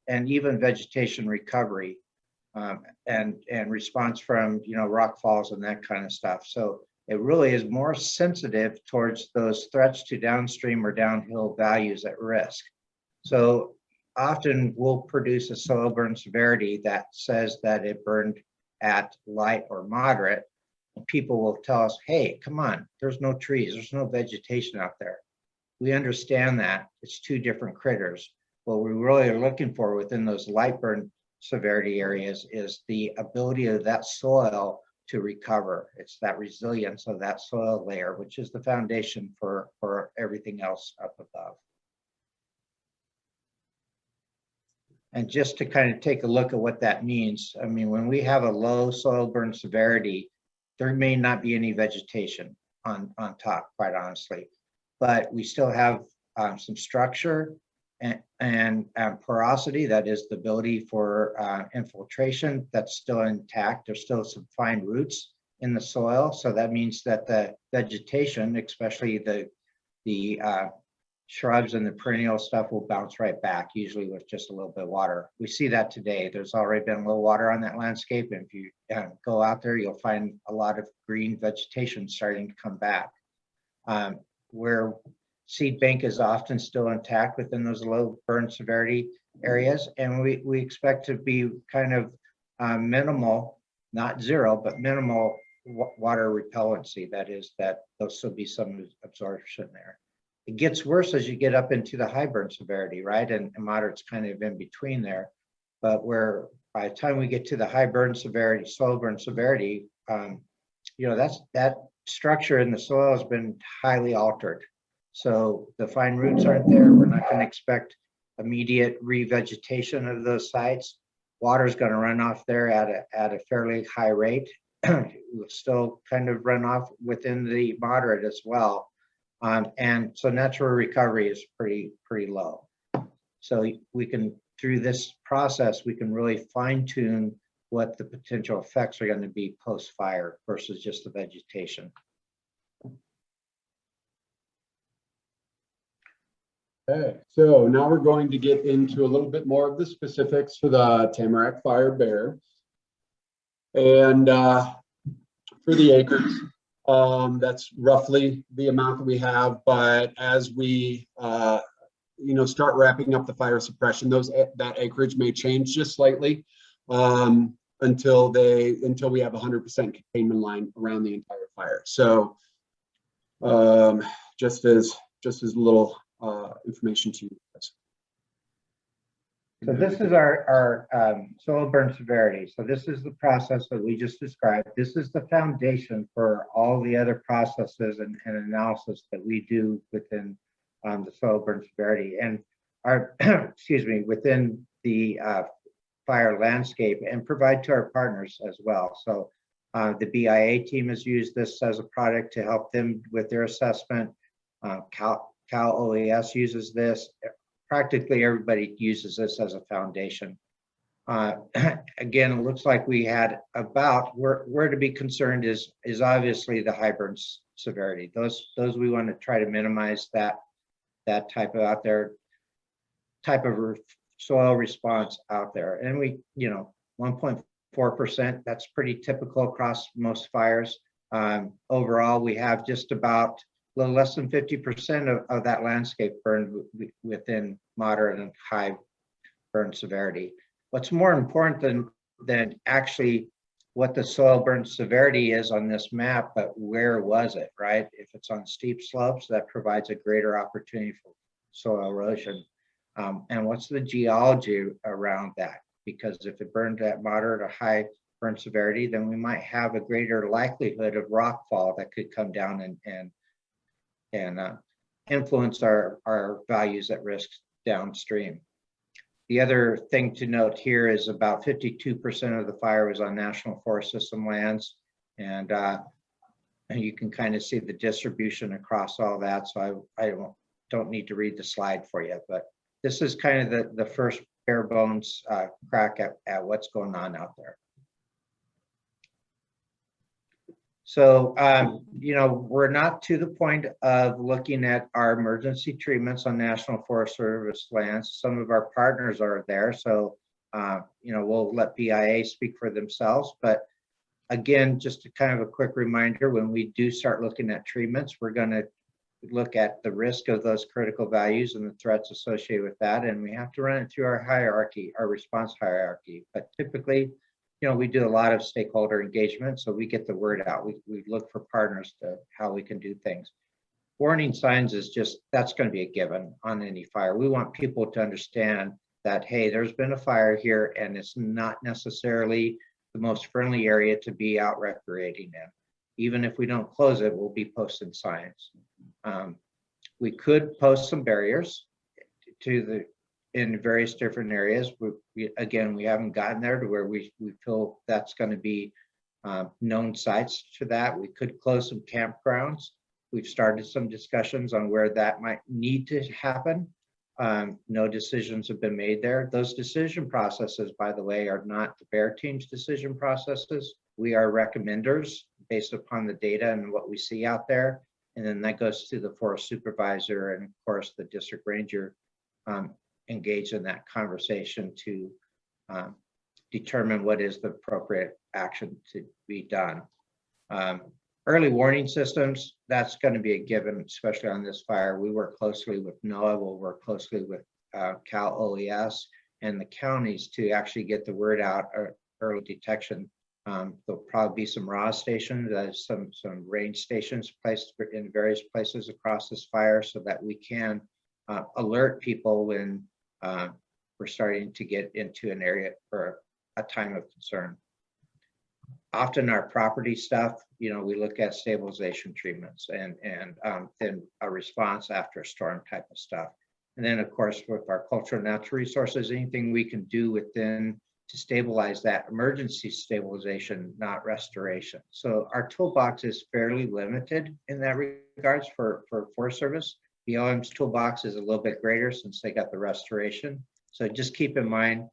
and even vegetation recovery. and response from, rock falls and that kind of stuff. So it really is more sensitive towards those threats to downstream or downhill values at risk. So often we'll produce a soil burn severity that says that it burned at light or moderate. And people will tell us, hey, come on, there's no trees, there's no vegetation out there. We understand that it's two different critters. What we really are looking for within those light burn severity areas is the ability of that soil to recover. It's that resilience of that soil layer, which is the foundation for everything else up above. And just to kind of take a look at what that means, I mean, when we have a low soil burn severity, there may not be any vegetation on top, quite honestly, but we still have some structure and porosity, that is the ability for infiltration, that's still intact. There's still some fine roots in the soil. So that means that the vegetation, especially the shrubs and the perennial stuff, will bounce right back, usually with just a little bit of water. We see that today. There's already been low water on that landscape. And if you go out there, you'll find a lot of green vegetation starting to come back. Where seed bank is often still intact within those low burn severity areas. And we expect to be kind of minimal, not zero, but minimal water repellency. That is that there'll still be some absorption there. It gets worse as you get up into the high burn severity, right? And moderate's kind of in between there. But where by the time we get to the high burn severity, soil burn severity, that structure in the soil has been highly altered. So the fine roots aren't there. We're not going to expect immediate revegetation of those sites. Water is going to run off there at a fairly high rate. It will still kind of run off within the moderate as well. And so natural recovery is pretty low. So we can, through this process, we can really fine tune what the potential effects are going to be post-fire versus just the vegetation. Okay, so now we're going to get into a little bit more of the specifics for the Tamarack Fire Bear. And for the acres, that's roughly the amount that we have. But as we start wrapping up the fire suppression, that acreage may change just slightly until we have 100% containment line around the entire fire. So just as a little information to you guys. So this is our soil burn severity. So this is the process that we just described. This is the foundation for all the other processes and analysis that we do within the soil burn severity and our, within the fire landscape, and provide to our partners as well. So the BIA team has used this as a product to help them with their assessment. Cal OES uses this. Practically everybody uses this as a foundation. Again, it looks like we had about where to be concerned is obviously the high burn severity. Those we want to try to minimize that type of type of soil response out there. And we 1.4%, that's pretty typical across most fires. Overall, we have just about a little less than 50% of that landscape burned within moderate and high burn severity. What's more important than actually what the soil burn severity is on this map, but where was it, right? If it's on steep slopes, that provides a greater opportunity for soil erosion. And what's the geology around that? Because if it burned at moderate or high burn severity, then we might have a greater likelihood of rockfall that could come down and influence our values at risk downstream. The other thing to note here is about 52% of the fire was on National Forest System lands, and you can kind of see the distribution across all that. So I don't need to read the slide for you, but this is kind of the first bare bones crack at what's going on out there. So, we're not to the point of looking at our emergency treatments on National Forest Service lands. Some of our partners are there. So we'll let BIA speak for themselves, but again, just a kind of a quick reminder, when we do start looking at treatments, we're going to look at the risk of those critical values and the threats associated with that. And we have to run it through our hierarchy, our response hierarchy. But typically, we do a lot of stakeholder engagement, so we get the word out. We look for partners to how we can do things. Warning signs is that's going to be a given on any fire. We want people to understand that, hey, there's been a fire here and it's not necessarily the most friendly area to be out recreating in. Even if we don't close it, we'll be posting signs. We could post some barriers in various different areas. We haven't gotten there to where we feel that's going to be known sites to that. We could close some campgrounds. We've started some discussions on where that might need to happen. No decisions have been made there. Those decision processes, by the way, are not the Bear team's decision processes. We are recommenders based upon the data and what we see out there. And then that goes to the forest supervisor and of course the district ranger engaged in that conversation to determine what is the appropriate action to be done. Early warning systems, that's going to be a given, especially on this fire. We work closely with NOAA, we'll work closely with Cal OES and the counties to actually get the word out, early detection. There'll probably be some RAW stations, some range stations placed in various places across this fire so that we can alert people when we're starting to get into an area or a time of concern. Often our property stuff, we look at stabilization treatments and then a response after a storm type of stuff. And then of course, with our cultural natural resources, anything we can do within to stabilize that emergency stabilization, not restoration. So our toolbox is fairly limited in that regards for Forest Service. BLM's toolbox is a little bit greater since they got the restoration. So just keep in mind,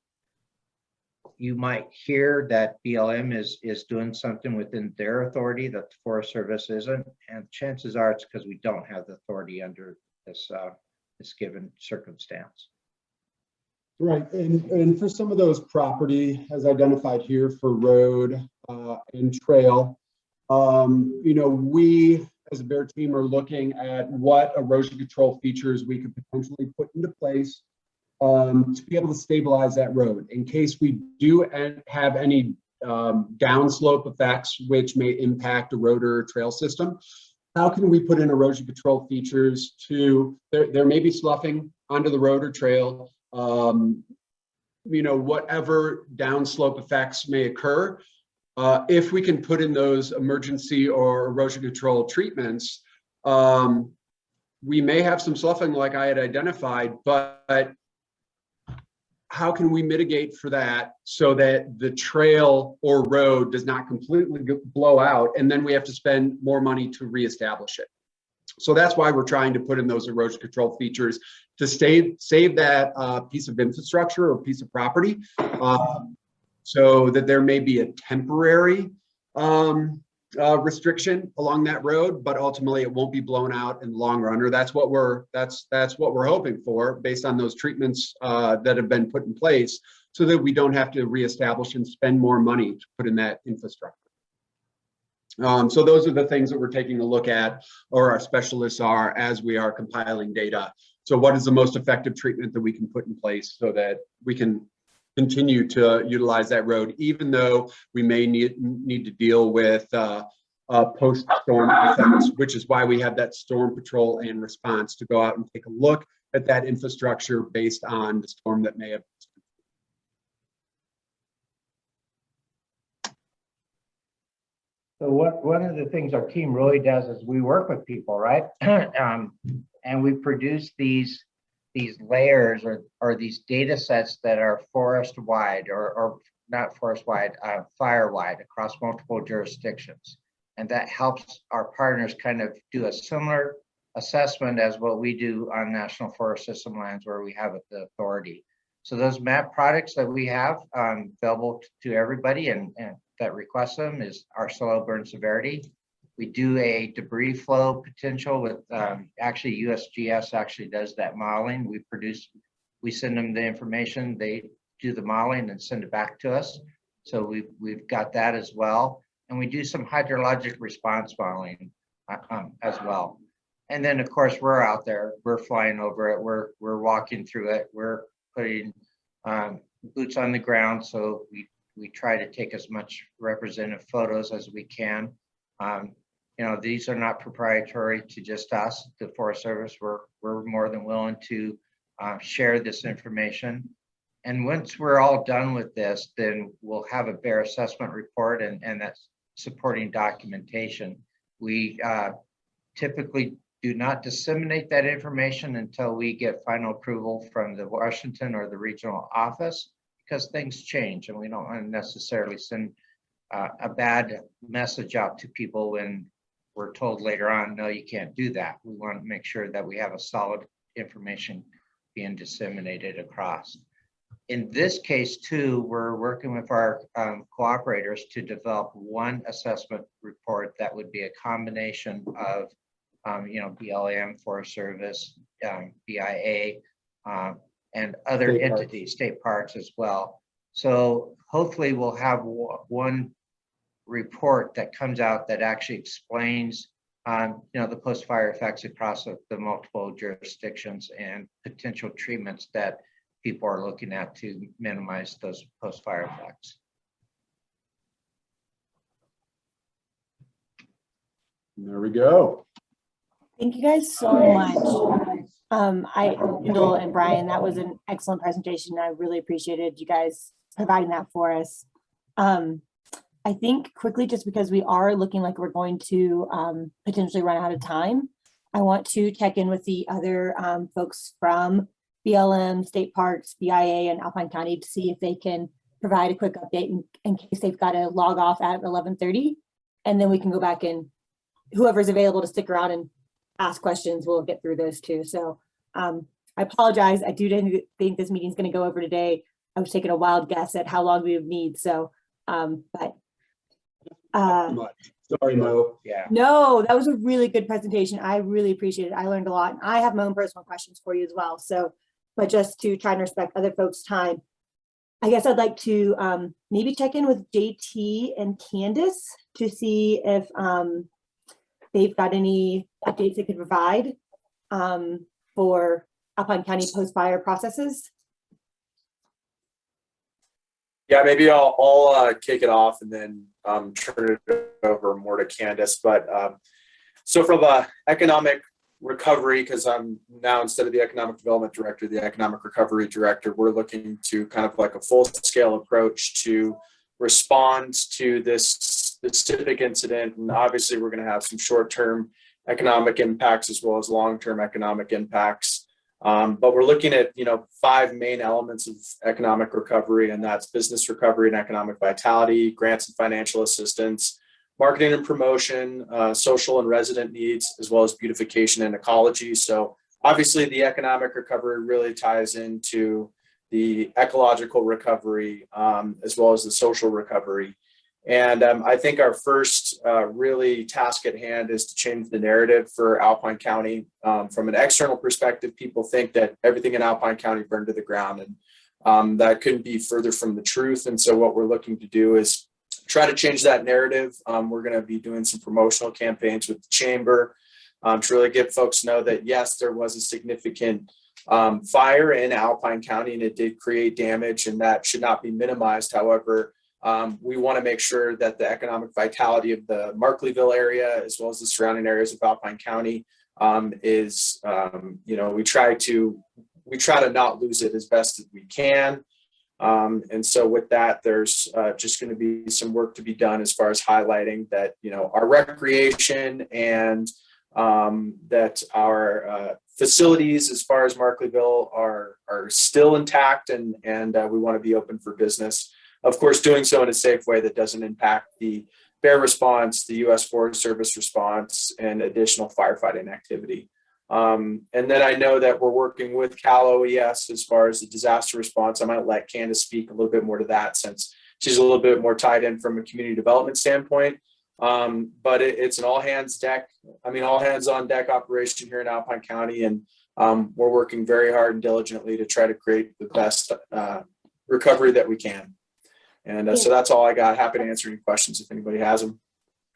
you might hear that BLM is doing something within their authority that the Forest Service isn't, and chances are it's because we don't have the authority under this given circumstance. Right, and for some of those property as identified here for road and trail, we as a Bear team are looking at what erosion control features we could potentially put into place to be able to stabilize that road in case we do have any downslope effects which may impact a road or trail system. How can we put in erosion control features to, there may be sloughing onto the road or trail, whatever downslope effects may occur, if we can put in those emergency or erosion control treatments, we may have some sloughing like I had identified, but how can we mitigate for that so that the trail or road does not completely blow out and then we have to spend more money to reestablish it? So that's why we're trying to put in those erosion control features to save that piece of infrastructure or piece of property, so that there may be a temporary restriction along that road, but ultimately it won't be blown out in the long run. Or that's what we're hoping for based on those treatments that have been put in place, so that we don't have to reestablish and spend more money to put in that infrastructure. So those are the things that we're taking a look at, or our specialists are, as we are compiling data. So what is the most effective treatment that we can put in place so that we can continue to utilize that road, even though we may need to deal with post-storm effects, which is why we have that storm patrol and response to go out and take a look at that infrastructure based on the storm that may have. So one of the things our team really does is we work with people, right? And we produce these layers or these data sets that are forest-wide or not forest-wide, fire-wide across multiple jurisdictions. And that helps our partners kind of do a similar assessment as what we do on National Forest System lands where we have the authority. So those map products that we have available to everybody and that requests them is our soil burn severity. We do a debris flow potential with actually USGS actually does that modeling. We send them the information. They do the modeling and send it back to us. So we've got that as well. And we do some hydrologic response modeling as well. And then of course we're out there, we're flying over it, we're walking through it, we're putting boots on the ground. So we try to take as much representative photos as we can. You know, these are not proprietary to just us, the Forest Service. We're more than willing to share this information. And once we're all done with this, then we'll have a bear assessment report and that's supporting documentation. We typically do not disseminate that information until we get final approval from the Washington or the regional office, because things change and we don't want to necessarily send a bad message out to people when we're told later on, no, you can't do that. We want to make sure that we have a solid information being disseminated across. In this case too, we're working with our cooperators to develop one assessment report that would be a combination of you know, BLM, Forest Service, BIA, and other State entities, state parks as well. So hopefully we'll have one report that comes out that actually explains you know, the post-fire effects across the multiple jurisdictions and potential treatments that people are looking at to minimize those post-fire effects. There we go. Thank you guys so much. Dole and Brian, that was an excellent presentation. I really appreciated you guys providing that for us. I think quickly, just because we are looking like we're going to potentially run out of time, I want to check in with the other folks from BLM, state parks, BIA, and Alpine County to see if they can provide a quick update in case they've got to log off at 11:30, and then we can go back and whoever's available to stick around and ask questions, we'll get through those too. So I apologize. I do think this meeting's going to go over today. I was taking a wild guess at how long we would need. So, but sorry, Mo. Yeah. No, that was a really good presentation. I really appreciate it. I learned a lot. I have my own personal questions for you as well. So, but just to try and respect other folks' time, I guess I'd like to maybe check in with JT and Candace to see if they've got any updates they could provide for Alpine County post-fire processes. Yeah, maybe I'll kick it off and then turn it over more to Candace. But so from the economic recovery, because I'm now, instead of the economic development director, the economic recovery director, we're looking to kind of like a full-scale approach to respond to this specific incident. And obviously we're going to have some short-term economic impacts as well as long-term economic impacts. But we're looking at, you know, 5 main elements of economic recovery, and that's business recovery and economic vitality, grants and financial assistance, marketing and promotion, social and resident needs, as well as beautification and ecology. So obviously the economic recovery really ties into the ecological recovery, as well as the social recovery. And I think our first really task at hand is to change the narrative for Alpine County. From an external perspective, people think that everything in Alpine County burned to the ground, and that couldn't be further from the truth. And so what we're looking to do is try to change that narrative. We're going to be doing some promotional campaigns with the chamber to really get folks to know that, yes, there was a significant fire in Alpine County and it did create damage, and that should not be minimized. However, we want to make sure that the economic vitality of the Markleyville area, as well as the surrounding areas of Alpine County, is, you know, we try to not lose it as best as we can. And so with that, there's just going to be some work to be done as far as highlighting that, you know, our recreation and that our facilities as far as Markleyville are still intact, and we want to be open for business. Of course, doing so in a safe way that doesn't impact the bear response, the U.S. Forest Service response, and additional firefighting activity. And then I know that we're working with Cal OES as far as the disaster response. I might let Candace speak a little bit more to that, since she's a little bit more tied in from a community development standpoint. But it's an all hands on deck operation here in Alpine County. And we're working very hard and diligently to try to create the best recovery that we can. And so that's all I got. Happy to answer any questions if anybody has them.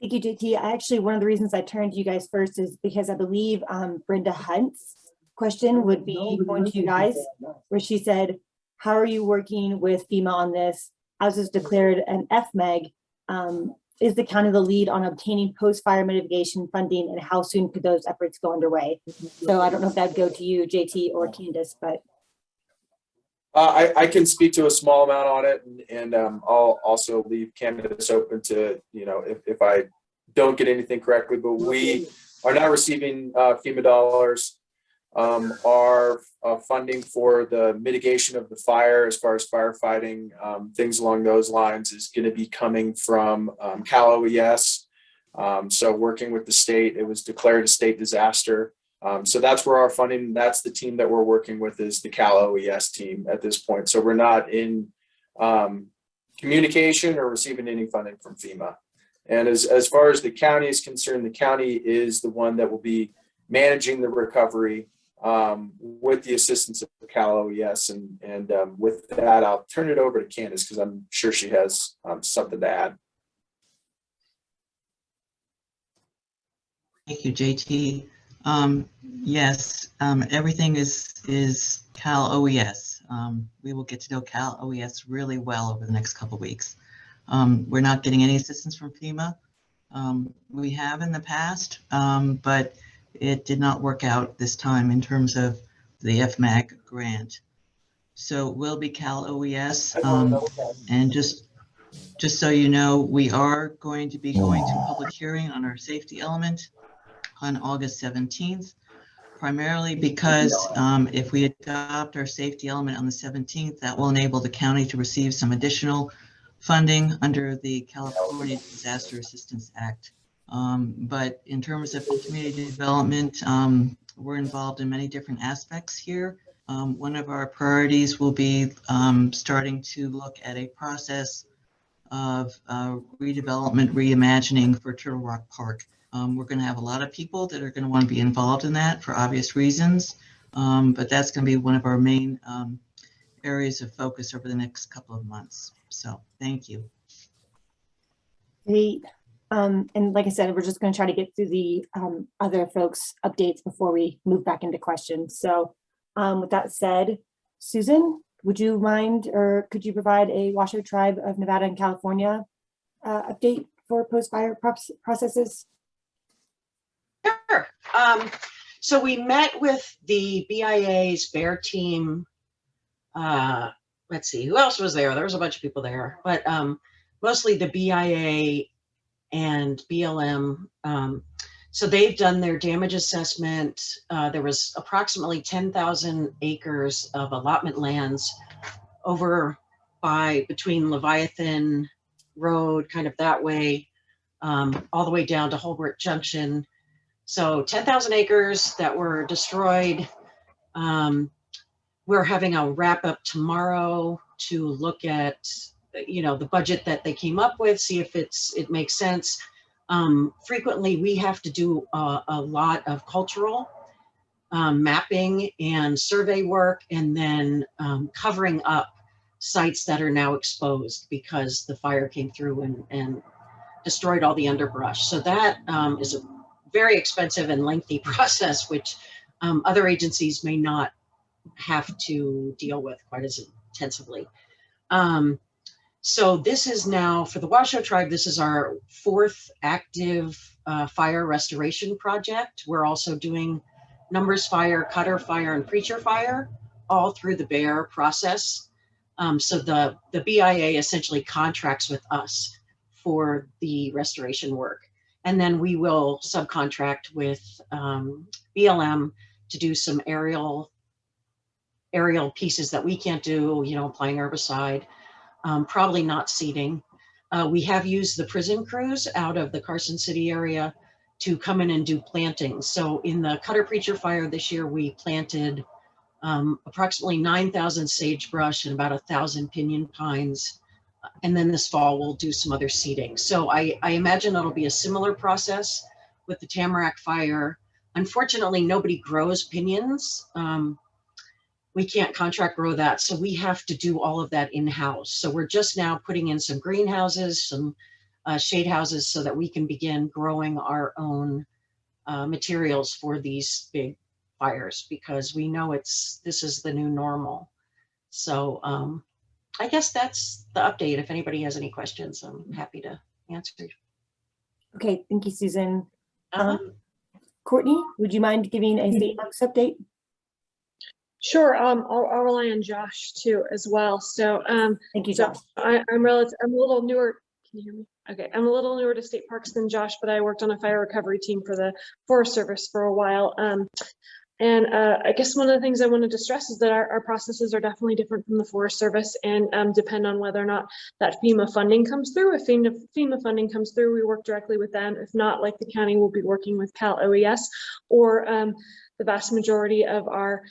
Thank you, JT. One of the reasons I turned to you guys first is because I believe Brenda Hunt's question would be going to you guys, where she said, how are you working with FEMA on this? As is declared an FMEG, is the county the lead on obtaining post-fire mitigation funding, and how soon could those efforts go underway? So I don't know if that'd go to you, JT or Candace, but. I can speak to a small amount on it, and I'll also leave Candace open to, if I don't get anything correctly, but we are not receiving FEMA dollars. Our funding for the mitigation of the fire, as far as firefighting, things along those lines, is going to be coming from Cal OES. So working with the state, it was declared a state disaster. So that's where our funding, that's the team that we're working with, is the Cal OES team at this point. So we're not in communication or receiving any funding from FEMA. And as far as the county is concerned, the county is the one that will be managing the recovery with the assistance of Cal OES. And with that, I'll turn it over to Candace, because I'm sure she has something to add. Thank you, JT. Yes, everything is Cal OES. We will get to know Cal OES really well over the next couple of weeks. We're not getting any assistance from FEMA. We have in the past, but it did not work out this time in terms of the FMAG grant. So it will be Cal OES. And just so you know, we are going to be going to public hearing on our safety element on August 17th, primarily because if we adopt our safety element on the 17th, that will enable the county to receive some additional funding under the California Disaster Assistance Act. But in terms of community development, we're involved in many different aspects here. One of our priorities will be starting to look at a process of redevelopment, reimagining for Turtle Rock Park. We're going to have a lot of people that are going to want to be involved in that for obvious reasons, but that's going to be one of our main areas of focus over the next couple of months. So thank you. Great. And like I said, we're just going to try to get through the other folks' updates before we move back into questions. So with that said, Susan, would you mind, or could you provide a Washoe Tribe of Nevada and California update for post-fire processes? Sure. So we met with the BIA's Bear team. Let's see, who else was there? There was a bunch of people there, but mostly the BIA and BLM. So they've done their damage assessment. There was approximately 10,000 acres of allotment lands over between Leviathan Road, kind of that way, all the way down to Holbrook Junction. So 10,000 acres that were destroyed. We're having a wrap up tomorrow to look at, the budget that they came up with, see if it makes sense. Frequently, we have to do a lot of cultural mapping and survey work, and then covering up sites that are now exposed because the fire came through and destroyed all the underbrush. So that is a very expensive and lengthy process, which other agencies may not have to deal with quite as intensively. So this is now, for the Washoe Tribe, this is our 4th active fire restoration project. We're also doing Numbers Fire, Cutter Fire, and Preacher Fire, all through the Bear process. So the BIA essentially contracts with us for the restoration work. And then we will subcontract with BLM to do some aerial pieces that we can't do, applying herbicide, probably not seeding. We have used the prison crews out of the Carson City area to come in and do plantings. So in the Cutter Preacher Fire this year, we planted approximately 9,000 sagebrush and about 1,000 pinyon pines. And then this fall, we'll do some other seeding. So I imagine it'll be a similar process with the Tamarack Fire. Unfortunately, nobody grows pinyons we can't contract grow that. So we have to do all of that in-house. So we're just now putting in some greenhouses, some shade houses so that we can begin growing our own materials for these big fires, because we know this is the new normal. So I guess that's the update. If anybody has any questions, I'm happy to answer. Okay, thank you, Susan. Courtney, would you mind giving a FEMA update? Sure. I'll rely on Josh too as well. So thank you, so Josh. I'm a little newer. Can you hear me? Okay, I'm a little newer to state parks than Josh, but I worked on a fire recovery team for the Forest Service for a while. And I guess one of the things I wanted to stress is that our processes are definitely different from the Forest Service, and depend on whether or not that FEMA funding comes through. If FEMA funding comes through, we work directly with them. If not, like the county, will be working with Cal OES, or the vast majority of our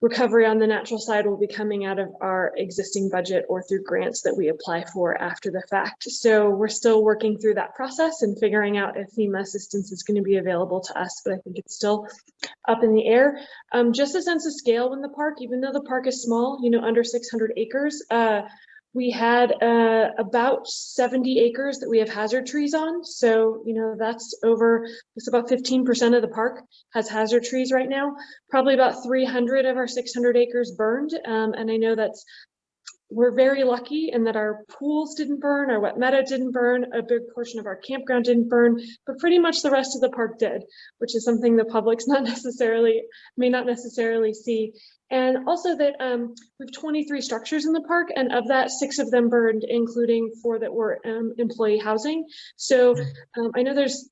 recovery on the natural side will be coming out of our existing budget or through grants that we apply for after the fact. So we're still working through that process and figuring out if FEMA assistance is going to be available to us, but I think it's still up in the air. Just a sense of scale in the park, even though the park is small, under 600 acres, we had about 70 acres that we have hazard trees on. So, it's about 15% of the park has hazard trees right now. Probably about 300 of our 600 acres burned. And I know we're very lucky in that our pools didn't burn, our wet meadow didn't burn, a big portion of our campground didn't burn, but pretty much the rest of the park did, which is something the public's may not necessarily see. And also that we have 23 structures in the park, and of that, 6 of them burned, including 4 that were employee housing. So I know there's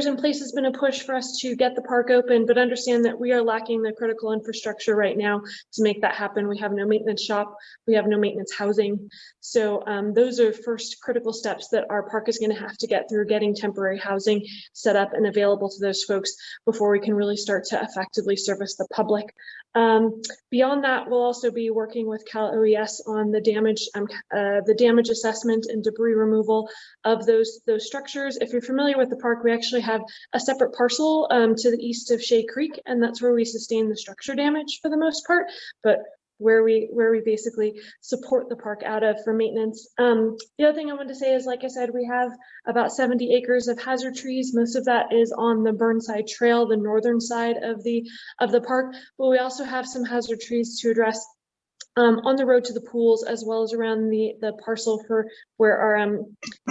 in places been a push for us to get the park open, but understand that we are lacking the critical infrastructure right now to make that happen. We have no maintenance shop, we have no maintenance housing. So those are first critical steps that our park is going to have to get through, getting temporary housing set up and available to those folks before we can really start to effectively service the public. Beyond that, we'll also be working with Cal OES on the damage assessment and debris removal of those structures. If you're familiar with the park, we actually have a separate parcel to the east of Shea Creek, and that's where we sustain the structure damage for the most part, but where we basically support the park out of for maintenance. The other thing I wanted to say is, like I said, we have about 70 acres of hazard trees. Most of that is on the Burnside Trail, the northern side of the park, but we also have some hazard trees to address on the road to the pools, as well as around the parcel for where our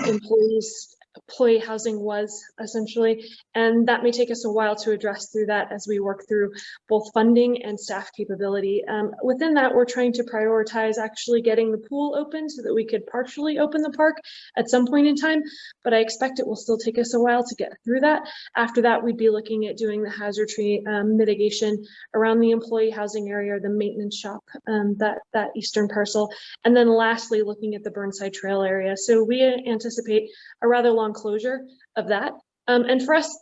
employee housing was, essentially. And that may take us a while to address through that as we work through both funding and staff capability. Within that, we're trying to prioritize actually getting the pool open so that we could partially open the park at some point in time, but I expect it will still take us a while to get through that. After that, we'd be looking at doing the hazard tree mitigation around the employee housing area, or the maintenance shop, that eastern parcel. And then lastly, looking at the Burnside Trail area. So we anticipate a rather long closure of that. And for us,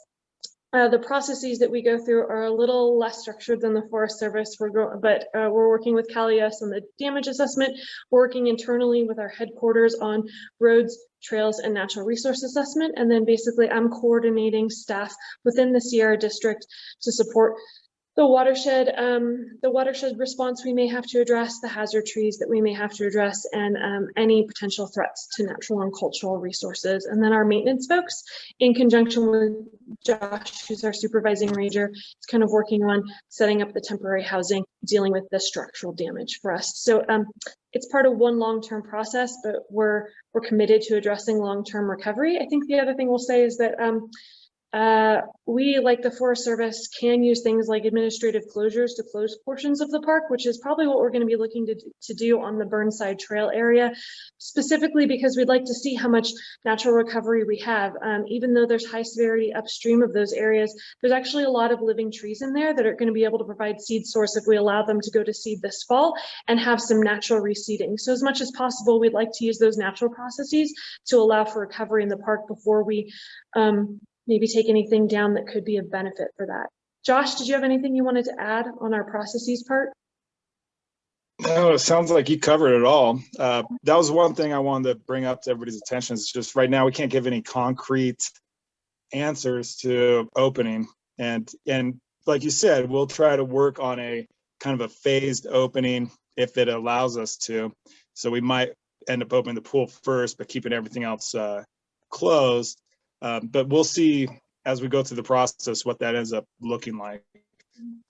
the processes that we go through are a little less structured than the Forest Service. We're working with Cal OES on the damage assessment. We're working internally with our headquarters on roads, trails, and natural resource assessment. And then basically I'm coordinating staff within the Sierra District to support the watershed response we may have to address, the hazard trees that we may have to address, and any potential threats to natural and cultural resources. And then our maintenance folks, in conjunction with Josh, who's our supervising ranger, is kind of working on setting up the temporary housing, dealing with the structural damage for us. So it's part of one long-term process, but we're committed to addressing long-term recovery. I think the other thing we'll say is that we, like the Forest Service, can use things like administrative closures to close portions of the park, which is probably what we're going to be looking to do on the Burnside Trail area, specifically because we'd like to see how much natural recovery we have. Even though there's high severity upstream of those areas, there's actually a lot of living trees in there that are going to be able to provide seed source if we allow them to go to seed this fall and have some natural reseeding. So as much as possible, we'd like to use those natural processes to allow for recovery in the park before we maybe take anything down that could be of benefit for that. Josh, did you have anything you wanted to add on our processes part? No, it sounds like you covered it all. That was one thing I wanted to bring up to everybody's attention. It's just right now we can't give any concrete answers to opening. And like you said, we'll try to work on a kind of a phased opening if it allows us to. So we might end up opening the pool first, but keeping everything else closed. But we'll see as we go through the process what that ends up looking like.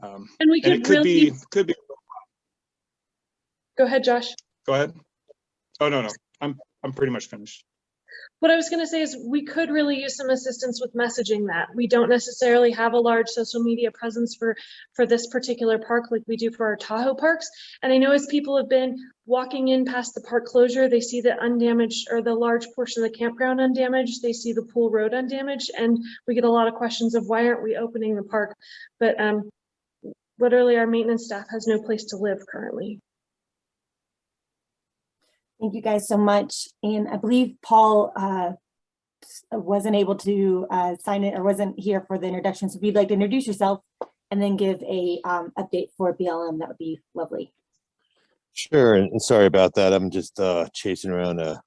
And we and it could really, could be. go ahead, Josh. Go ahead. Oh, no. I'm pretty much finished. What I was going to say is we could really use some assistance with messaging that. We don't necessarily have a large social media presence for this particular park like we do for our Tahoe parks. And I know as people have been walking in past the park closure, they see the undamaged or the large portion of the campground undamaged. They see the pool road undamaged, and we get a lot of questions of why aren't we opening the park? But literally our maintenance staff has no place to live currently. Thank you guys so much. And I believe Paul wasn't able to sign it or wasn't here for the introduction. So if you'd like to introduce yourself and then give a update for BLM, that would be lovely. Sure, and sorry about that. I'm just chasing around a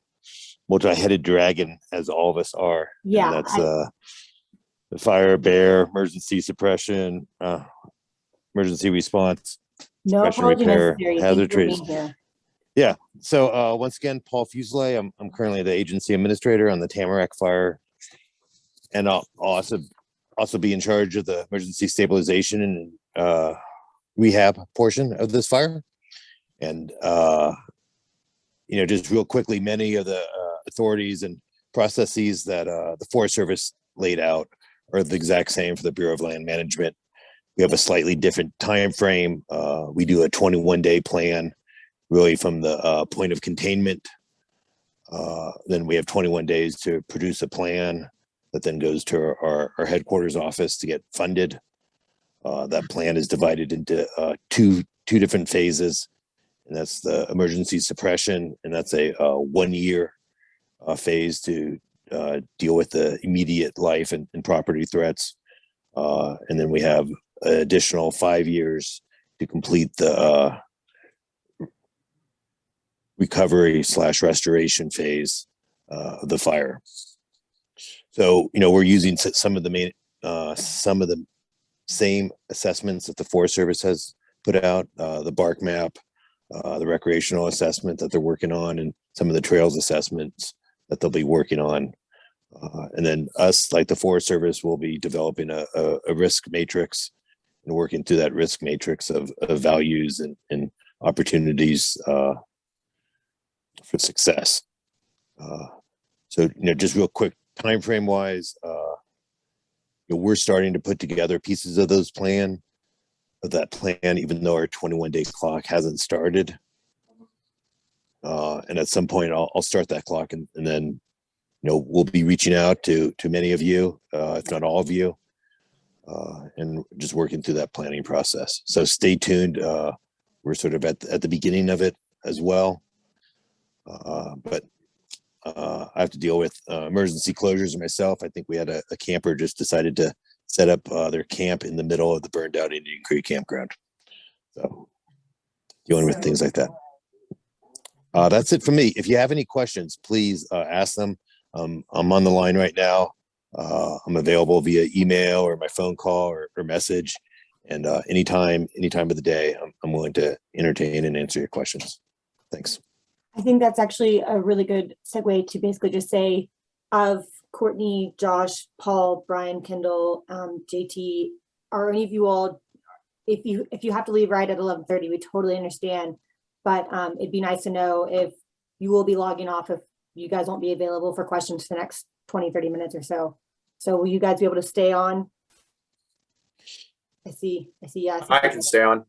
multi-headed dragon, as all of us are. Yeah. And that's the fire, bear, emergency suppression, emergency response, No suppression apology repair, necessary. hazard Thank you for trees. being here. Yeah. So once again, Paul Fuselier. I'm currently the agency administrator on the Tamarack fire, and I'll also be in charge of the emergency stabilization and rehab portion of this fire. And just real quickly, many of the authorities and processes that the Forest Service laid out are the exact same for the Bureau of Land Management. We have a slightly different time frame. We do a 21-day plan, really from the point of containment. Then we have 21 days to produce a plan that then goes to our headquarters office to get funded. That plan is divided into two different phases, and that's the emergency suppression, and that's a 1-year phase to deal with the immediate life and property threats. And then we have an additional 5 years to complete the recovery / restoration phase of the fire. So, we're using some of the same assessments that the Forest Service has put out, the bark map, the recreational assessment that they're working on, and some of the trails assessments that they'll be working on. And then us, like the Forest Service, will be developing a risk matrix and working through that risk matrix of values and opportunities for success. So, just real quick, time frame wise, we're starting to put together pieces of that plan, even though our 21-day clock hasn't started. And at some point, I'll start that clock, and then we'll be reaching out to many of you, if not all of you, and just working through that planning process. So stay tuned. We're sort of at the beginning of it as well. But I have to deal with emergency closures myself. I think we had a camper just decided to set up their camp in the middle of the burned out Indian Creek campground. So dealing with things like that. That's it for me. If you have any questions, please ask them. I'm on the line right now. I'm available via email or my phone call or message. And anytime of the day, I'm willing to entertain and answer your questions. Thanks. I think that's actually a really good segue to basically just say, of Courtney, Josh, Paul, Brian, Kendall, JT, are any of you all, if you have to leave right at 11:30, we totally understand. But it'd be nice to know if you will be logging off, if you guys won't be available for questions for the next 20, 30 minutes or so. So will you guys be able to stay on? I see. Yes. I can stay on.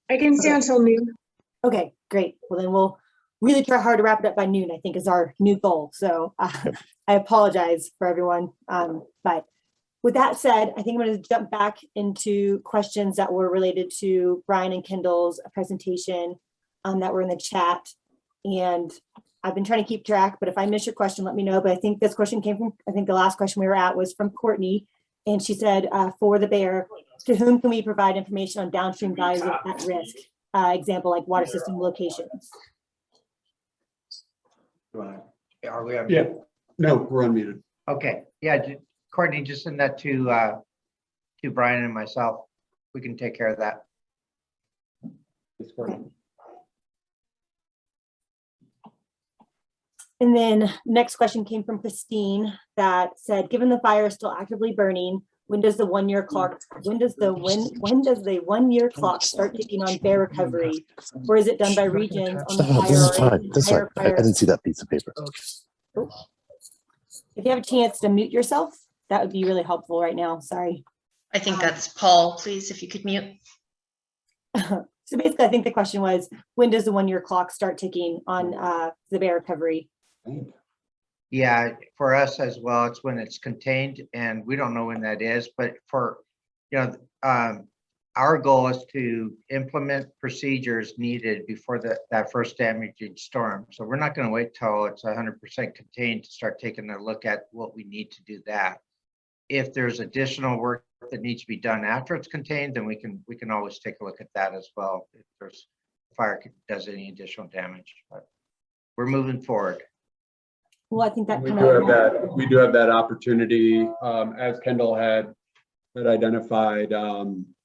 I can stay until noon. Okay, great. Well, then we'll really try hard to wrap it up by noon, I think, is our new goal. So I apologize for everyone. But with that said, I think I'm going to jump back into questions that were related to Brian and Kendall's presentation that were in the chat. And I've been trying to keep track, but if I miss your question, let me know. But I think this question came from, I think the last question we were at was from Courtney. And she said, for the bear, to whom can we provide information on downstream values at risk? Example, like water system locations. Are we on? Yeah, no, we're unmuted. Okay, yeah, Courtney, just send that to Brian and myself. We can take care of that. And then next question came from Christine that said, given the fire is still actively burning, when does the 1 year clock, when does the 1 year clock start ticking on bear recovery? Or is it done by regions on the Stop, this is fine. This is fine. I didn't see that piece of paper. Oh. If you have a chance to mute yourself, that would be really helpful right now. Sorry. I think that's Paul, please, if you could mute. So basically, I think the question was, when does the 1 year clock start ticking on the bear recovery? Yeah, for us as well, it's when it's contained, and we don't know when that is, but for, our goal is to implement procedures needed before that first damaging storm. So we're not going to wait till it's 100% contained to start taking a look at what we need to do that. If there's additional work that needs to be done after it's contained, then we can always take a look at that as well. If there's fire does any additional damage, but we're moving forward. Well, I think that We do have that opportunity, as Kendall had identified.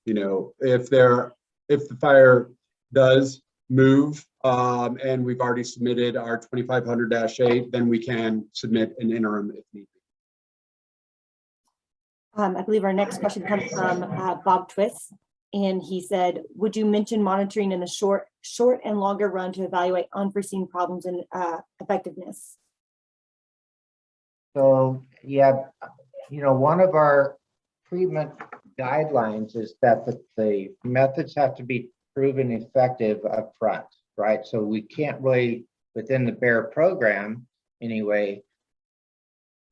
If the fire does move, and we've already submitted our 2500-8, then we can submit an interim if need be. I believe our next question comes from Bob Twist, and he said, would you mention monitoring in the short and longer run to evaluate unforeseen problems and effectiveness? So, yeah, one of our treatment guidelines is that the methods have to be proven effective up front, right? So we can't really, within the BEAR program anyway,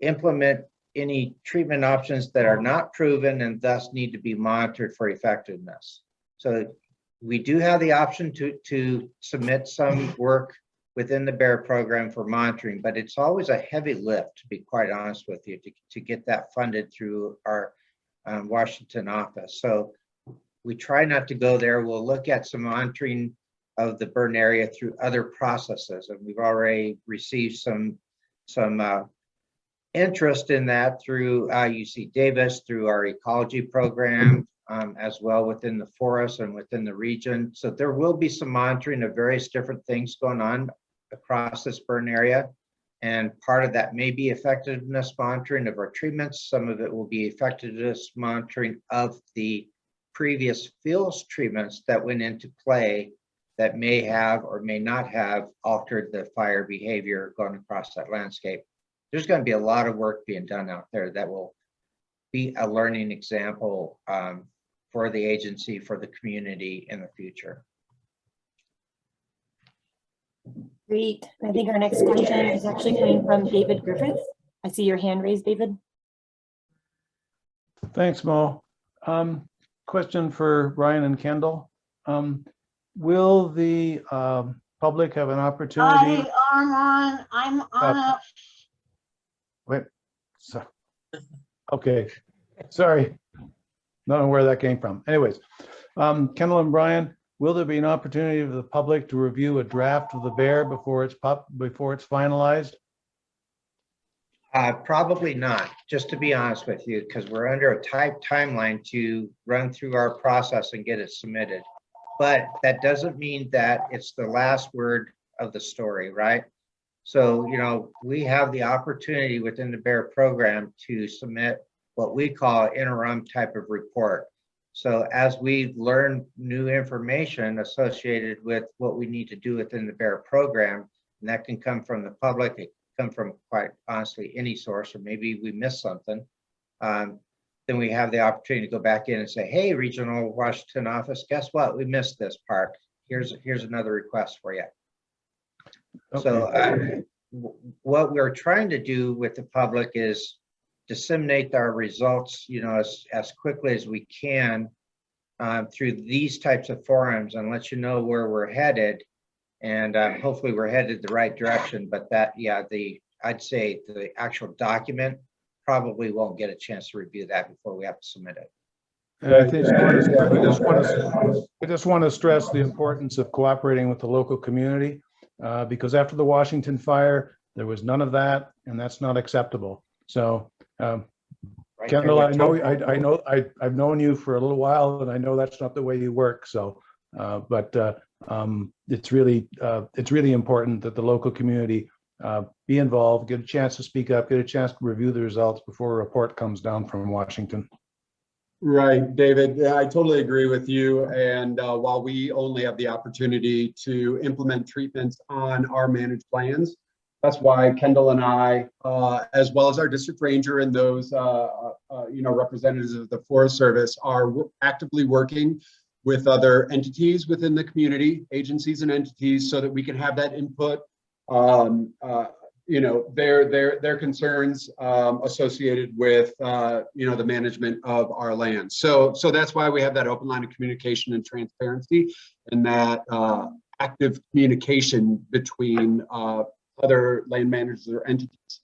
implement any treatment options that are not proven and thus need to be monitored for effectiveness. So we do have the option to submit some work within the BEAR program for monitoring, but it's always a heavy lift, to be quite honest with you, to get that funded through our Washington office. So we try not to go there. We'll look at some monitoring of the burn area through other processes, and we've already received some interest in that through UC Davis, through our ecology program, as well within the forest and within the region. So there will be some monitoring of various different things going on across this burn area. And part of that may be effectiveness monitoring of our treatments. Some of it will be effectiveness monitoring of the previous fuels treatments that went into play that may have or may not have altered the fire behavior going across that landscape. There's going to be a lot of work being done out there that will be a learning example for the agency, for the community in the future. Great. I think our next question is actually coming from David Griffith. I see your hand raised, David. Thanks, Mo. Question for Brian and Kendall. Will the public have an opportunity? I'm on a. Wait, so, okay, sorry. Not know where that came from. Anyways, Kendall and Brian, will there be an opportunity for the public to review a draft of the BEAR before it's finalized? Probably not, just to be honest with you, because we're under a tight timeline to run through our process and get it submitted. But that doesn't mean that it's the last word of the story, right? So, we have the opportunity within the BEAR program to submit what we call an interim type of report. So as we learn new information associated with what we need to do within the BEAR program, and that can come from the public, it can come from, quite honestly, any source, or maybe we missed something, then we have the opportunity to go back in and say, hey, Regional Washington office, guess what? We missed this part. Here's another request for you. Okay. So what we're trying to do with the public is disseminate our results, as quickly as we can through these types of forums and let you know where we're headed. And hopefully we're headed the right direction. But I'd say the actual document probably won't get a chance to review that before we have to submit it. And I just want to stress the importance of cooperating with the local community, because after the Washington fire, there was none of that, and that's not acceptable. So, Kendall, I've known you for a little while, and I know that's not the way you work. So, but It's really important that the local community be involved, get a chance to speak up, get a chance to review the results before a report comes down from Washington. Right, David. Yeah, I totally agree with you. And while we only have the opportunity to implement treatments on our managed plans, that's why Kendall and I, as well as our district ranger and those representatives of the Forest Service, are actively working with other entities within the community, agencies and entities, so that we can have that input. Their concerns associated with the management of our land. So that's why we have that open line of communication and transparency, and that active communication between other land managers or entities.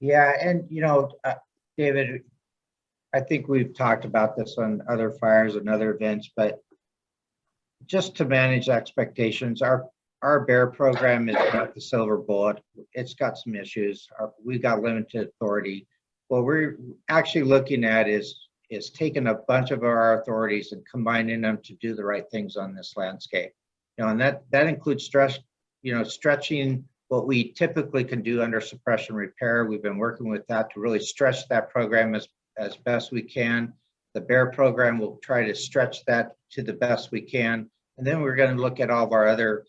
Yeah, and David, I think we've talked about this on other fires and other events, but just to manage expectations, our bear program is not the silver bullet. It's got some issues. We've got limited authority. What we're actually looking at is taking a bunch of our authorities and combining them to do the right things on this landscape. And that includes stretching what we typically can do under suppression repair. We've been working with that to really stretch that program as best we can. The bear program will try to stretch that to the best we can. And then we're going to look at all of our other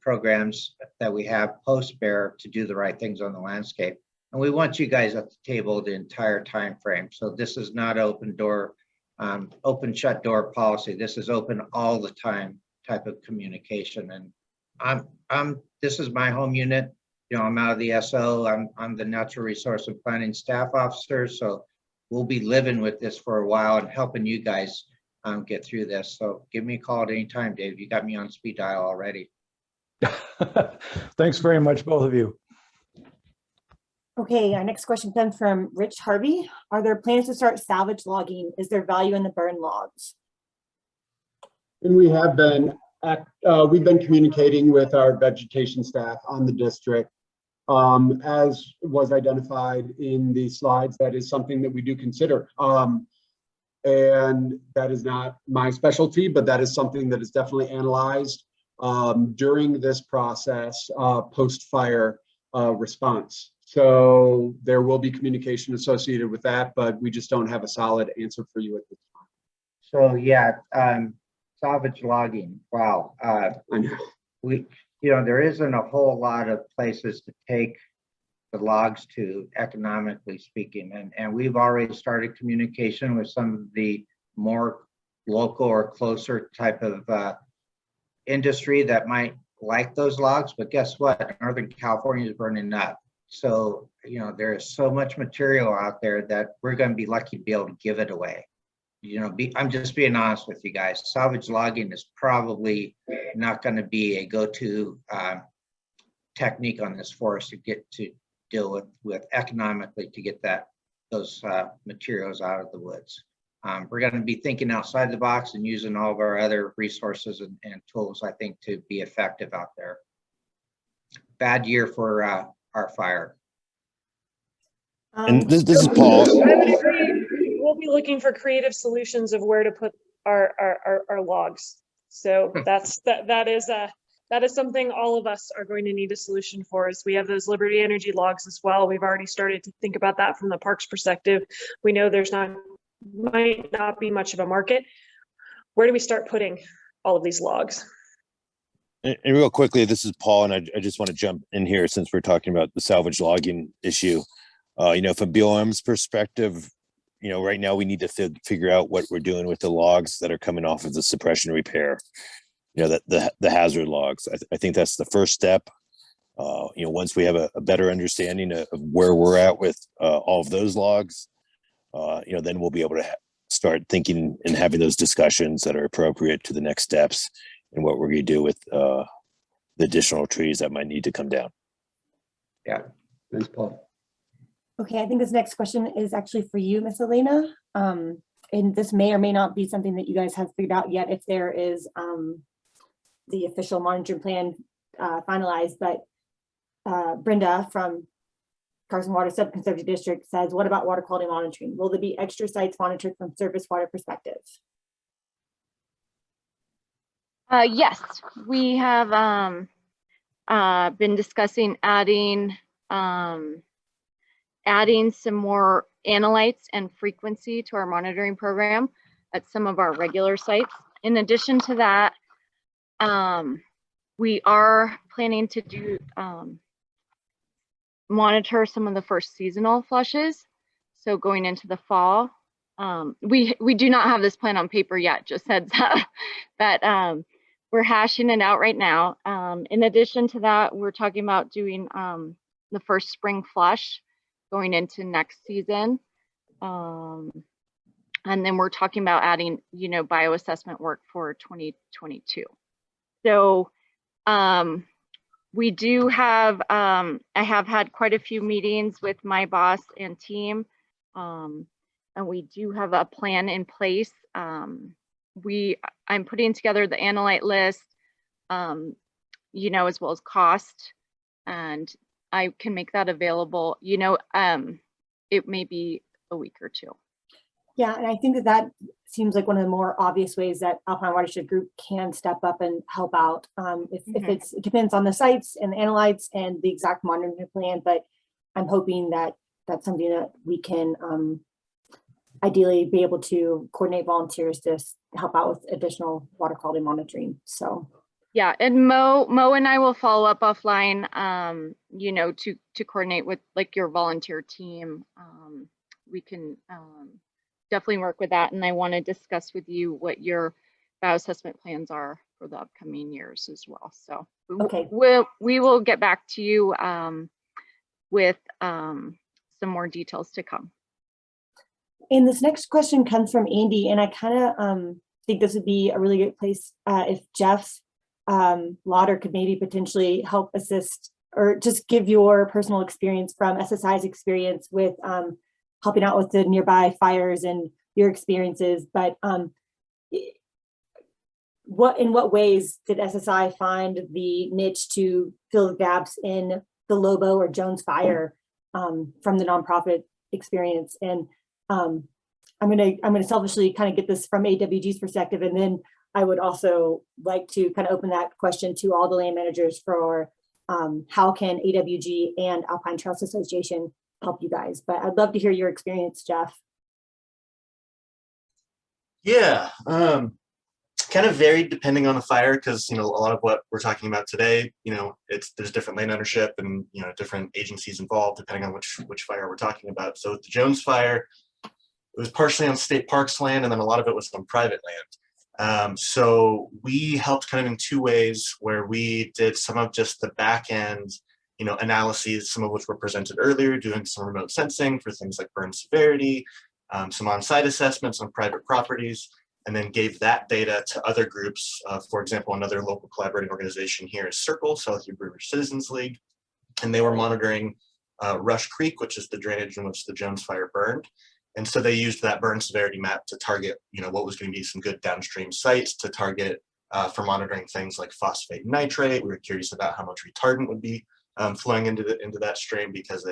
programs that we have post-bear to do the right things on the landscape. And we want you guys at the table the entire time frame. So this is not open shut door policy. This is open all the time type of communication. And this is my home unit. I'm out of the SO. I'm the natural resource and planning staff officer. So we'll be living with this for a while and helping you guys get through this. So give me a call at any time, Dave. You got me on speed dial already. Thanks very much, both of you. Okay, our next question comes from Rich Harvey. Are there plans to start salvage logging? Is there value in the burn logs? And we have been, we've been communicating with our vegetation staff on the district. As was identified in the slides, that is something that we do consider. And that is not my specialty, but that is something that is definitely analyzed during this process, post-fire response. So there will be communication associated with that, but we just don't have a solid answer for you at this time. So yeah, salvage logging. Wow. I know. There isn't a whole lot of places to take the logs to, economically speaking. And we've already started communication with some of the more local or closer type of industry that might like those logs. But guess what? Northern California is burning up. So, there is so much material out there that we're going to be lucky to be able to give it away. I'm just being honest with you guys. Salvage logging is probably not going to be a go-to technique on this forest to get to deal with economically to get those materials out of the woods. We're going to be thinking outside the box and using all of our other resources and tools, I think, to be effective out there. Bad year for our fire. And this is Paul. I would agree. We'll be looking for creative solutions of where to put our logs. So that is something all of us are going to need a solution for. Is we have those Liberty Energy logs as well. We've already started to think about that from the parks perspective. We know might not be much of a market. Where do we start putting all of these logs? And real quickly, this is Paul, and I just want to jump in here since we're talking about the salvage logging issue. From BLM's perspective, right now we need to figure out what we're doing with the logs that are coming off of the suppression repair. The hazard logs. I think that's the first step. Once we have a better understanding of where we're at with all of those logs, then we'll be able to start thinking and having those discussions that are appropriate to the next steps and what we're going to do with the additional trees that might need to come down. Yeah, thanks, Paul. Okay, I think this next question is actually for you, Miss Elena. And this may or may not be something that you guys have figured out yet if there is the official monitoring plan finalized, but Brenda from Carson Water Subconservation District says, what about water quality monitoring? Will there be extra sites monitored from surface water perspective? Yes, we have been discussing adding some more analytes and frequency to our monitoring program at some of our regular sites. In addition to that, we are planning to do monitor some of the first seasonal flushes. So going into the fall, we do not have this plan on paper yet, just heads up, but we're hashing it out right now. In addition to that, we're talking about doing the first spring flush going into next season. And then we're talking about adding, bioassessment work for 2022. So we do have, I have had quite a few meetings with my boss and team, and we do have a plan in place. I'm putting together the analyte list, as well as cost, and I can make that available. It may be a week or two. Yeah, and I think that seems like one of the more obvious ways that Alpine Watershed Group can step up and help out. If it depends on the sites and the analytes and the exact monitoring plan, but I'm hoping that that's something that we can ideally be able to coordinate volunteers to help out with additional water quality monitoring. So yeah, and Mo and I will follow up offline, to coordinate with like your volunteer team. We can definitely work with that, and I want to discuss with you what your bioassessment plans are for the upcoming years as well. So okay, we will get back to you with some more details to come. And this next question comes from Andy, and I kind of think this would be a really good place if Jeff Lauder could maybe potentially help assist or just give your personal experience from SSI's experience with helping out with the nearby fires and your experiences. But in what ways did SSI find the niche to fill the gaps in the Lobo or Jones fire from the nonprofit experience? And I'm gonna selfishly kind of get this from AWG's perspective, and then I would also like to kind of open that question to all the land managers for how can AWG and Alpine Trails Association help you guys? But I'd love to hear your experience, Jeff. Yeah, kind of varied depending on the fire, because a lot of what we're talking about today, there's different land ownership and different agencies involved depending on which fire we're talking about. So with the Jones fire, it was partially on state parks land, and then a lot of it was on private land. So we helped kind of in two ways, where we did some of just the back end analyses, some of which were presented earlier, doing some remote sensing for things like burn severity, some on-site assessments on private properties, and then gave that data to other groups. For example, another local collaborating organization here is Circle, Southview Brewers Citizens League, and they were monitoring Rush Creek, which is the drainage in which the Jones fire burned. And so they used that burn severity map to target, what was going to be some good downstream sites to target for monitoring things like phosphate and nitrate. We were curious about how much retardant would be flowing into that stream, because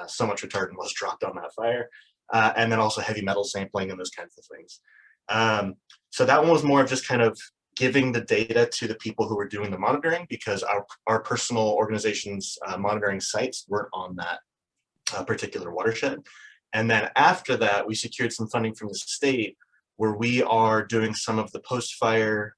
so much retardant was dropped on that fire, and then also heavy metal sampling and those kinds of things. So that one was more of just kind of giving the data to the people who were doing the monitoring, because our personal organization's monitoring sites weren't on that particular watershed. And then after that, we secured some funding from the state, where we are doing some of the post-fire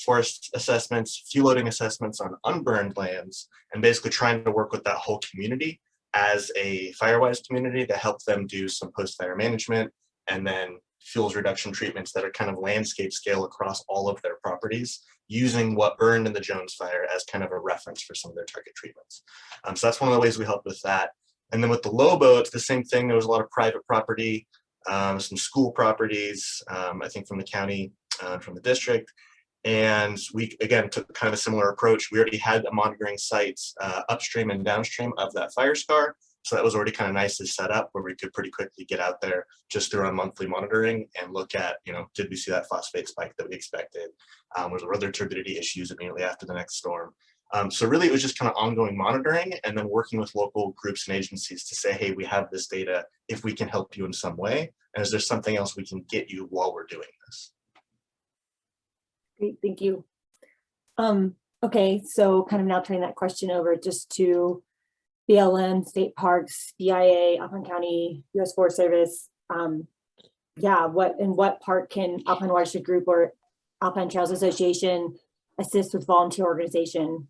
forest assessments, fuel loading assessments on unburned lands, and basically trying to work with that whole community as a Firewise community to help them do some post-fire management, and then fuels reduction treatments that are kind of landscape scale across all of their properties, using what burned in the Jones fire as kind of a reference for some of their target treatments. So that's one of the ways we helped with that. And then with the Lobo, it's the same thing. There was a lot of private property, some school properties, I think from the county, from the district. And we, again, took kind of a similar approach. We already had the monitoring sites upstream and downstream of that fire scar. So that was already kind of nicely set up, where we could pretty quickly get out there just through our monthly monitoring and look at, did we see that phosphate spike that we expected? Was there other turbidity issues immediately after the next storm? So really it was just kind of ongoing monitoring, and then working with local groups and agencies to say, hey, we have this data, if we can help you in some way, and is there something else we can get you while we're doing this? Great, thank you. Okay, so kind of now turning that question over just to BLM, state parks, BIA, Alpine County, US Forest Service. Yeah, what part can Alpine Watershed Group or Alpine Trails Association assist with volunteer organization?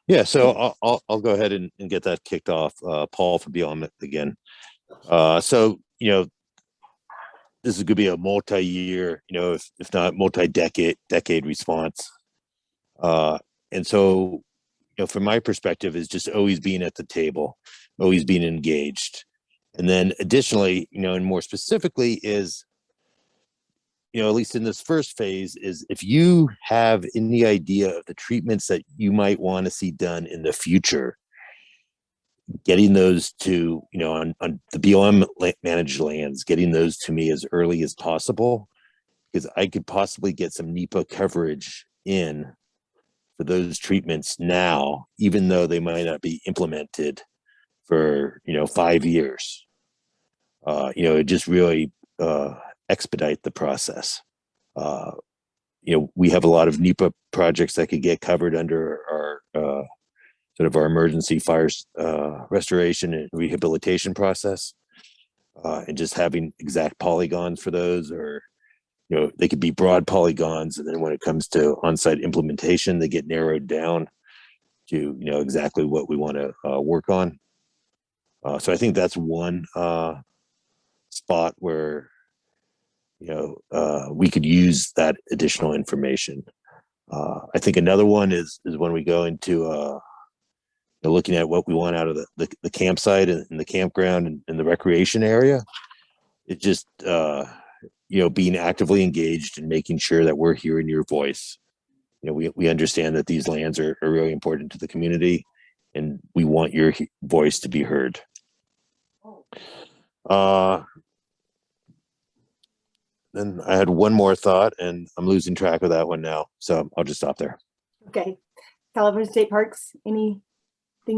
Yeah, so I'll go ahead and get that kicked off. Paul for BLM again. So, you know, this is going to be a multi-year, you know, if not multi-decade response. And so, you know, from my perspective, is just always being at the table, always being engaged. And then additionally, you know, and more specifically is, you know, at least in this first phase, is if you have any idea of the treatments that you might want to see done in the future, getting those to, you know, on the BLM managed lands, getting those to me as early as possible, because I could possibly get some NEPA coverage in for those treatments now, even though they might not be implemented for, you know, 5 years. You know, it just really expedite the process. You know, we have a lot of NEPA projects that could get covered under our sort of our emergency fires restoration and rehabilitation process, and just having exact polygons for those, or, you know, they could be broad polygons, and then when it comes to on-site implementation, they get narrowed down to, you know, exactly what we want to work on. So I think that's one spot where, you know, we could use that additional information. I think another one is when we go into looking at what we want out of the campsite and the campground and the recreation area. It just, you know, being actively engaged and making sure that we're hearing your voice. You know, we understand that these lands are really important to the community, and we want your voice to be heard. Then I had one more thought, and I'm losing track of that one now, so I'll just stop there. Okay, California State Parks, anything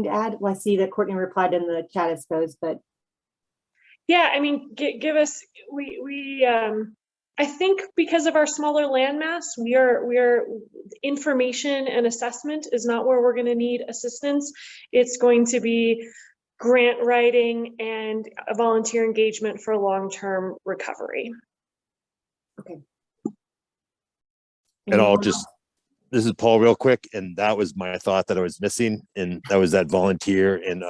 to add? Well, I see that Courtney replied in the chat, I suppose, but. Yeah, I mean, give us, I think because of our smaller landmass, we are information and assessment is not where we're going to need assistance. It's going to be grant writing and a volunteer engagement for long-term recovery. Okay. And I'll just, this is Paul real quick, and that was my thought that I was missing, and that was that volunteer and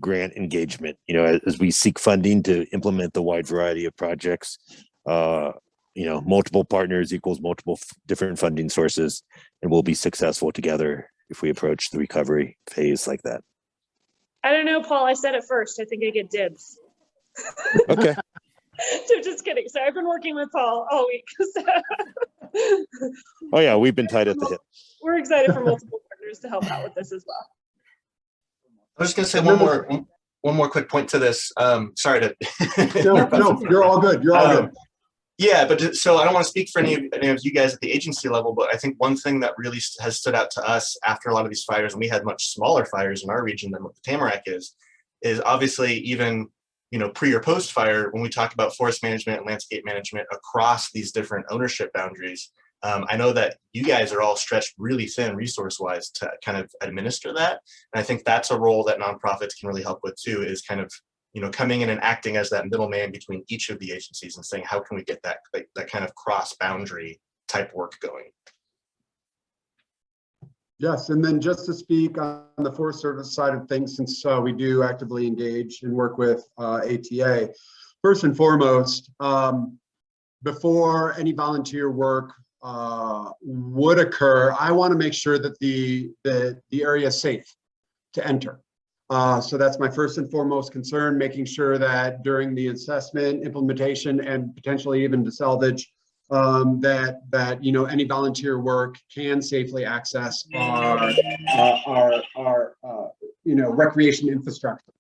grant engagement. You know, as we seek funding to implement the wide variety of projects, you know, multiple partners equals multiple different funding sources, and we'll be successful together if we approach the recovery phase like that. I don't know, Paul, I said it first. I think I get dibs. Okay. So just kidding. So I've been working with Paul all week. Oh yeah, we've been tight at the hip. We're excited for multiple partners to help out with this as well. I was just going to say one more quick point to this. Sorry to. No, you're all good. You're all good. Yeah, but so I don't want to speak for any of you guys at the agency level, but I think one thing that really has stood out to us after a lot of these fires, and we had much smaller fires in our region than what the Tamarack is obviously even, you know, pre or post fire, when we talk about forest management and landscape management across these different ownership boundaries. I know that you guys are all stretched really thin resource-wise to kind of administer that. And I think that's a role that nonprofits can really help with too, is kind of, you know, coming in and acting as that middleman between each of the agencies and saying, how can we get that kind of cross-boundary type work going? Yes, and then just to speak on the Forest Service side of things, since we do actively engage and work with ATA, first and foremost, before any volunteer work would occur, I want to make sure that the area is safe to enter. So that's my first and foremost concern, making sure that during the assessment, implementation, and potentially even the salvage, that you know, any volunteer work can safely access our you know, recreation infrastructure.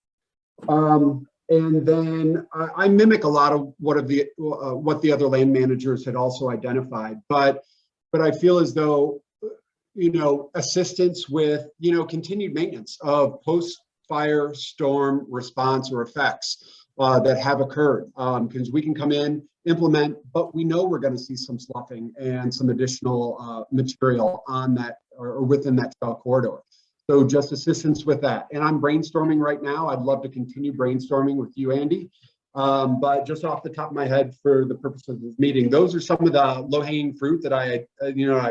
And then I mimic a lot of what the other land managers had also identified, but I feel as though, you know, assistance with, you know, continued maintenance of post-fire storm response or effects, that have occurred, because we can come in, implement, but we know we're going to see some sloughing and some additional material on that or within that trail corridor. So just assistance with that. And I'm brainstorming right now. I'd love to continue brainstorming with you, Andy. But just off the top of my head, for the purpose of this meeting, those are some of the low-hanging fruit that I've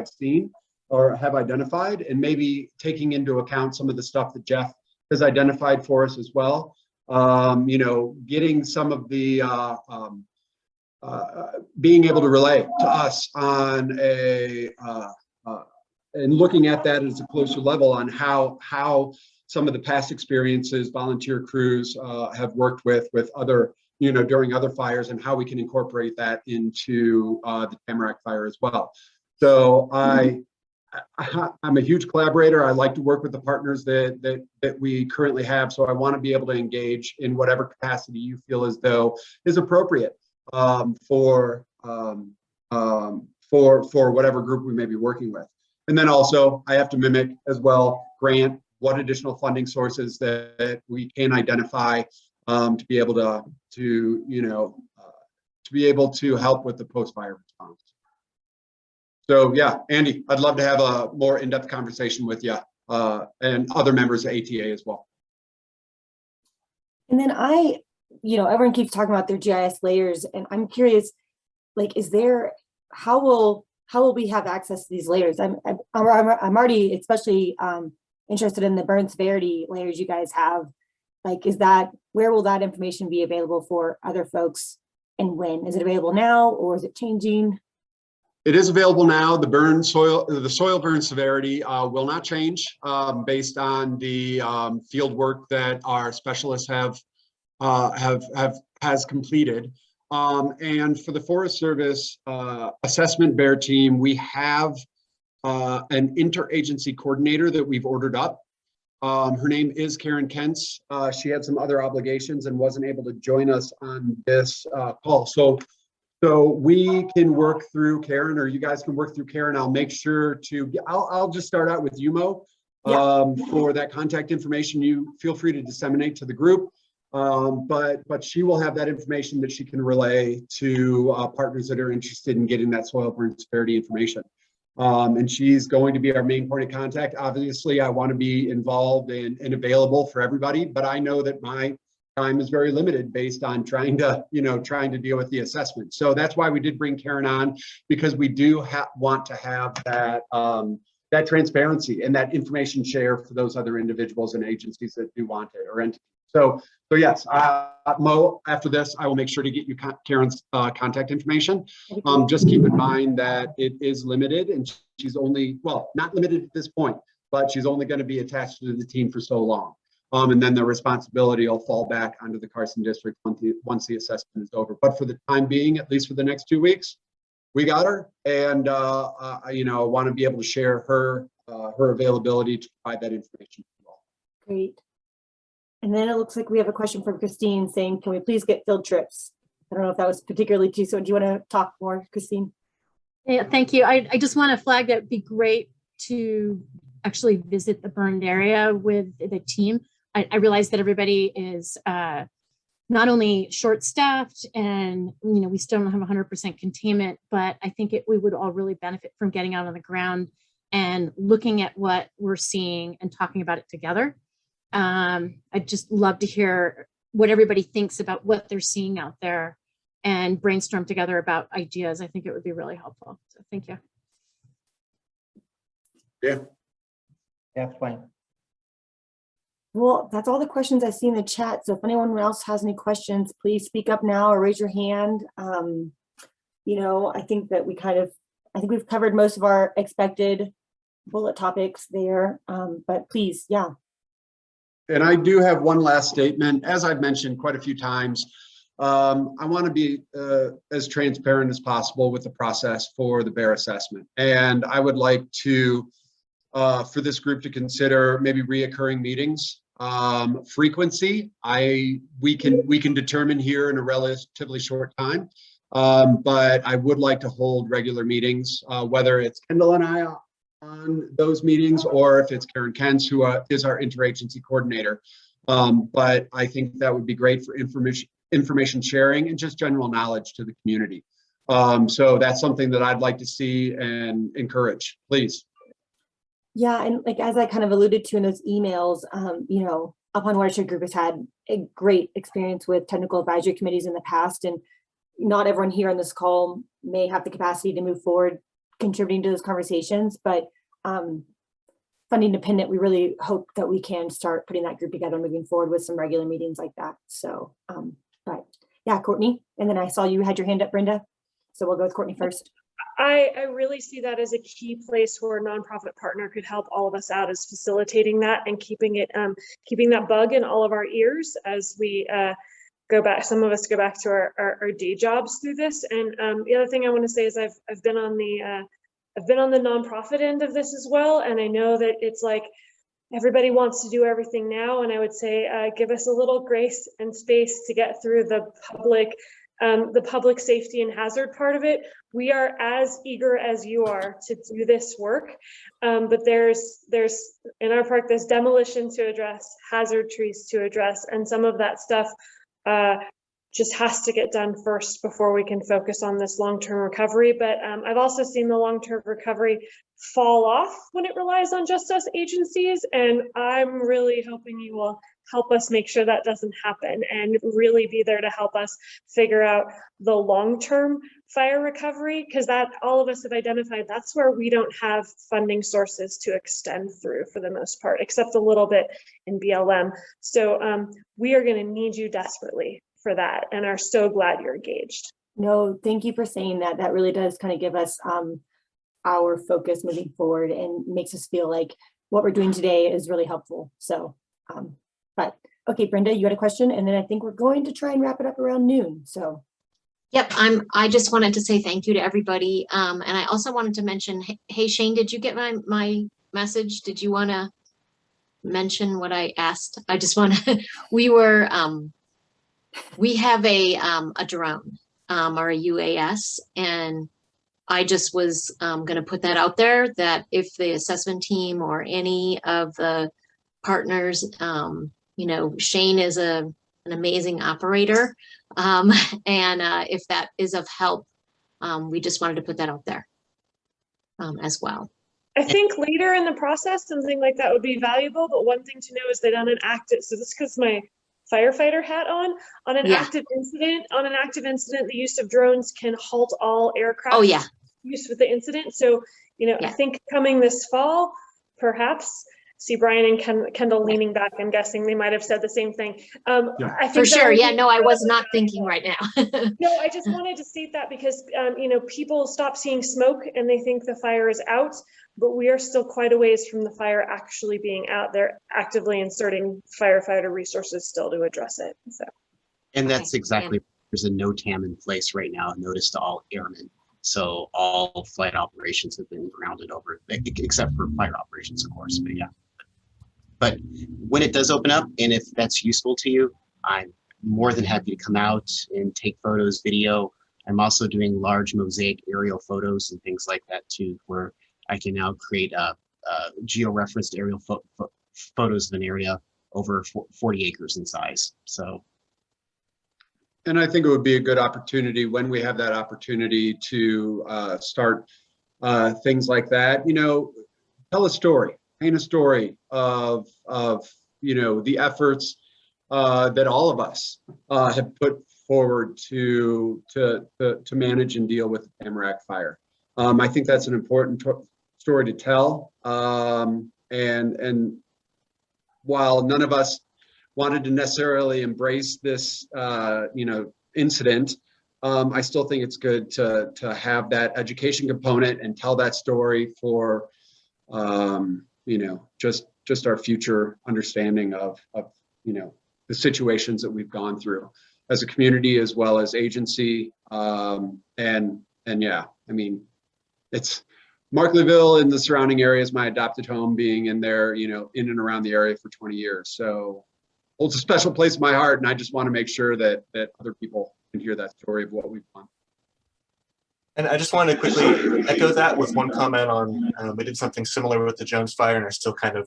seen or have identified, and maybe taking into account some of the stuff that Jeff has identified for us as well. Getting some of the being able to relay to us on and looking at that as a closer level on how some of the past experiences volunteer crews have worked with other, during other fires, and how we can incorporate that into the Tamarack fire as well. So I'm a huge collaborator. I like to work with the partners that we currently have. So I want to be able to engage in whatever capacity you feel as though is appropriate for whatever group we may be working with. And then also I have to mimic as well, grant what additional funding sources that we can identify to be able to be able to help with the post-fire response. So yeah, Andy, I'd love to have a more in-depth conversation with you and other members of ATA as well. And then everyone keeps talking about their GIS layers, and I'm curious, like, how will we have access to these layers? I'm already especially interested in the burn severity layers you guys have. Like, where will that information be available for other folks, and when? Is it available now, or is it changing? It is available now. The soil burn severity will not change based on the field work that our specialists has completed. And for the Forest Service assessment bear team, we have an interagency coordinator that we've ordered up. Her name is Karen Kentz. She had some other obligations and wasn't able to join us on this call. So we can work through Karen, or you guys can work through Karen. I'll make sure I'll just start out with you, Mo, for that contact information. You feel free to disseminate to the group. But she will have that information that she can relay to partners that are interested in getting that soil burn severity information. And she's going to be our main point of contact. Obviously, I want to be involved and available for everybody, but I know that my time is very limited based on trying to deal with the assessment. So that's why we did bring Karen on, because we do want to have that transparency and that information share for those other individuals and agencies that do want it, or entities. So yes, Mo, after this, I will make sure to get you Karen's contact information. Just keep in mind that it is limited, and she's only, well, not limited at this point, but she's only going to be attached to the team for so long. And then the responsibility will fall back onto the Carson district once the assessment is over. But for the time being, at least for the next 2 weeks, we got her, and I want to be able to share her availability to provide that information as well. Great. And then it looks like we have a question from Christine saying, can we please get field trips? I don't know if that was particularly to you. So do you want to talk more, Christine? Yeah, thank you. I just want to flag that it'd be great to actually visit the burned area with the team. I realize that everybody is not only short-staffed and we still don't have 100% containment, but I think we would all really benefit from getting out on the ground and looking at what we're seeing and talking about it together. I'd just love to hear what everybody thinks about what they're seeing out there and brainstorm together about ideas. I think it would be really helpful. So thank you. Yeah. Definitely. Well, that's all the questions I see in the chat. So if anyone else has any questions, please speak up now or raise your hand. I think that I think we've covered most of our expected bullet topics there, but please, yeah. And I do have one last statement. As I've mentioned quite a few times, I want to be as transparent as possible with the process for the bear assessment. And I would like to, for this group to consider maybe reoccurring meetings. Frequency, we can determine here in a relatively short time, but I would like to hold regular meetings, whether it's Kendall and I on those meetings, or if it's Karen Kentz, who is our interagency coordinator. But I think that would be great for information sharing and just general knowledge to the community. So that's something that I'd like to see and encourage, please. Yeah, and like as I kind of alluded to in those emails, you know, Alpine Watershed Group has had a great experience with technical advisory committees in the past, and not everyone here on this call may have the capacity to move forward contributing to those conversations, but funding dependent, we really hope that we can start putting that group together moving forward with some regular meetings like that. So, but yeah, Courtney, and then I saw you had your hand up, Brenda. So we'll go with Courtney first. I really see that as a key place where a nonprofit partner could help all of us out, is facilitating that and keeping that bug in all of our ears as we go back. Some of us go back to our day jobs through this. And the other thing I want to say is I've been on the nonprofit end of this as well, and I know that it's like everybody wants to do everything now. And I would say give us a little grace and space to get through the public safety and hazard part of it. We are as eager as you are to do this work, but there's in our park, there's demolition to address, hazard trees to address, and some of that stuff just has to get done first before we can focus on this long-term recovery. But I've also seen the long-term recovery fall off when it relies on just us agencies, and I'm really hoping you will help us make sure that doesn't happen and really be there to help us figure out the long-term fire recovery, because that all of us have identified that's where we don't have funding sources to extend through for the most part, except a little bit in BLM. So we are going to need you desperately for that and are so glad you're engaged. No, thank you for saying that. That really does kind of give us our focus moving forward and makes us feel like what we're doing today is really helpful. So, but okay, Brenda, you had a question, and then I think we're going to try and wrap it up around noon. So. Yep, I just wanted to say thank you to everybody. And I also wanted to mention, hey, Shane, did you get my message? Did you want to mention what I asked? I just want to, we have a drone or a UAS, and I just was going to put that out there that if the assessment team or any of the partners, you know, Shane is an amazing operator. And if that is of help, we just wanted to put that out there as well. I think later in the process, something like that would be valuable. But one thing to know is that on an active, so this because my firefighter hat on an active incident, the use of drones can halt all aircraft use with the incident. So, you know, I think coming this fall, perhaps. See Brian and Kendall leaning back. I'm guessing they might have said the same thing. I think for sure. Yeah, no, I was not thinking right now. No, I just wanted to state that because, you know, people stop seeing smoke and they think the fire is out, but we are still quite a ways from the fire actually being out. They're actively inserting firefighter resources still to address it. So. And that's exactly, there's a NOTAM in place right now, notice to all airmen. So all flight operations have been grounded over, except for fire operations, of course, but yeah. But when it does open up, and if that's useful to you, I'm more than happy to come out and take photos, video. I'm also doing large mosaic aerial photos and things like that too, where I can now create geo-referenced aerial photos of an area over 40 acres in size. So. And I think it would be a good opportunity when we have that opportunity to start things like that. You know, tell a story. Paint a story of you know, the efforts that all of us have put forward to manage and deal with the Tamarack fire. I think that's an important story to tell. And while none of us wanted to necessarily embrace this you know, incident, I still think it's good to have that education component and tell that story for you know, just our future understanding of you know, the situations that we've gone through as a community as well as agency. And yeah, I mean, it's Markleyville and the surrounding areas, my adopted home, being in there, you know, in and around the area for 20 years. So holds a special place in my heart. And I just want to make sure that other people can hear that story of what we've done. And I just wanted to quickly echo that with one comment on, we did something similar with the Jones fire and are still kind of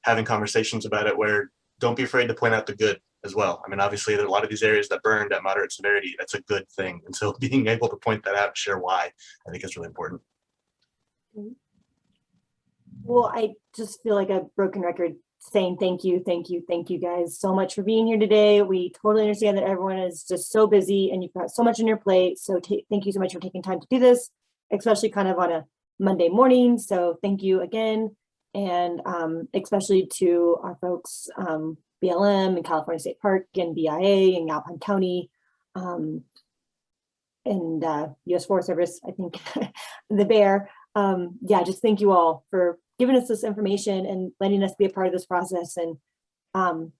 having conversations about it, where don't be afraid to point out the good. as well. I mean, obviously, there are a lot of these areas that burned at moderate severity. That's a good thing. And so being able to point that out and share why, I think is really important. Well, I just feel like a broken record saying thank you guys so much for being here today. We totally understand that everyone is just so busy and you've got so much on your plate. So thank you so much for taking time to do this, especially kind of on a Monday morning. So thank you again. And especially to our folks, BLM and California State Park and BIA and Alpine County and US Forest Service, I think, the Bear. Yeah, just thank you all for giving us this information and letting us be a part of this process. And from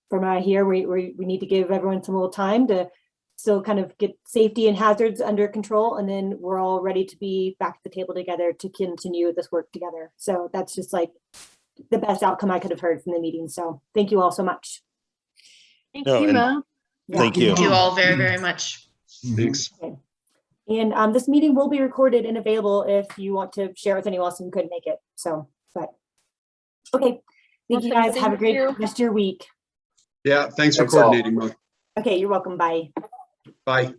what I hear, we need to give everyone some little time to still kind of get safety and hazards under control. And then we're all ready to be back at the table together to continue this work together. So that's just like the best outcome I could have heard from the meeting. So thank you all so much. Thank No, you, and Mo. Thank you. Thank you all very, very much. Thanks. Okay. And this meeting will be recorded and available if you want to share with anyone else who couldn't make it. So, but okay. Thank you guys. Have a great rest of your week. Yeah, thanks for Thanks all. coordinating, Mo. Okay, you're welcome. Bye. Bye.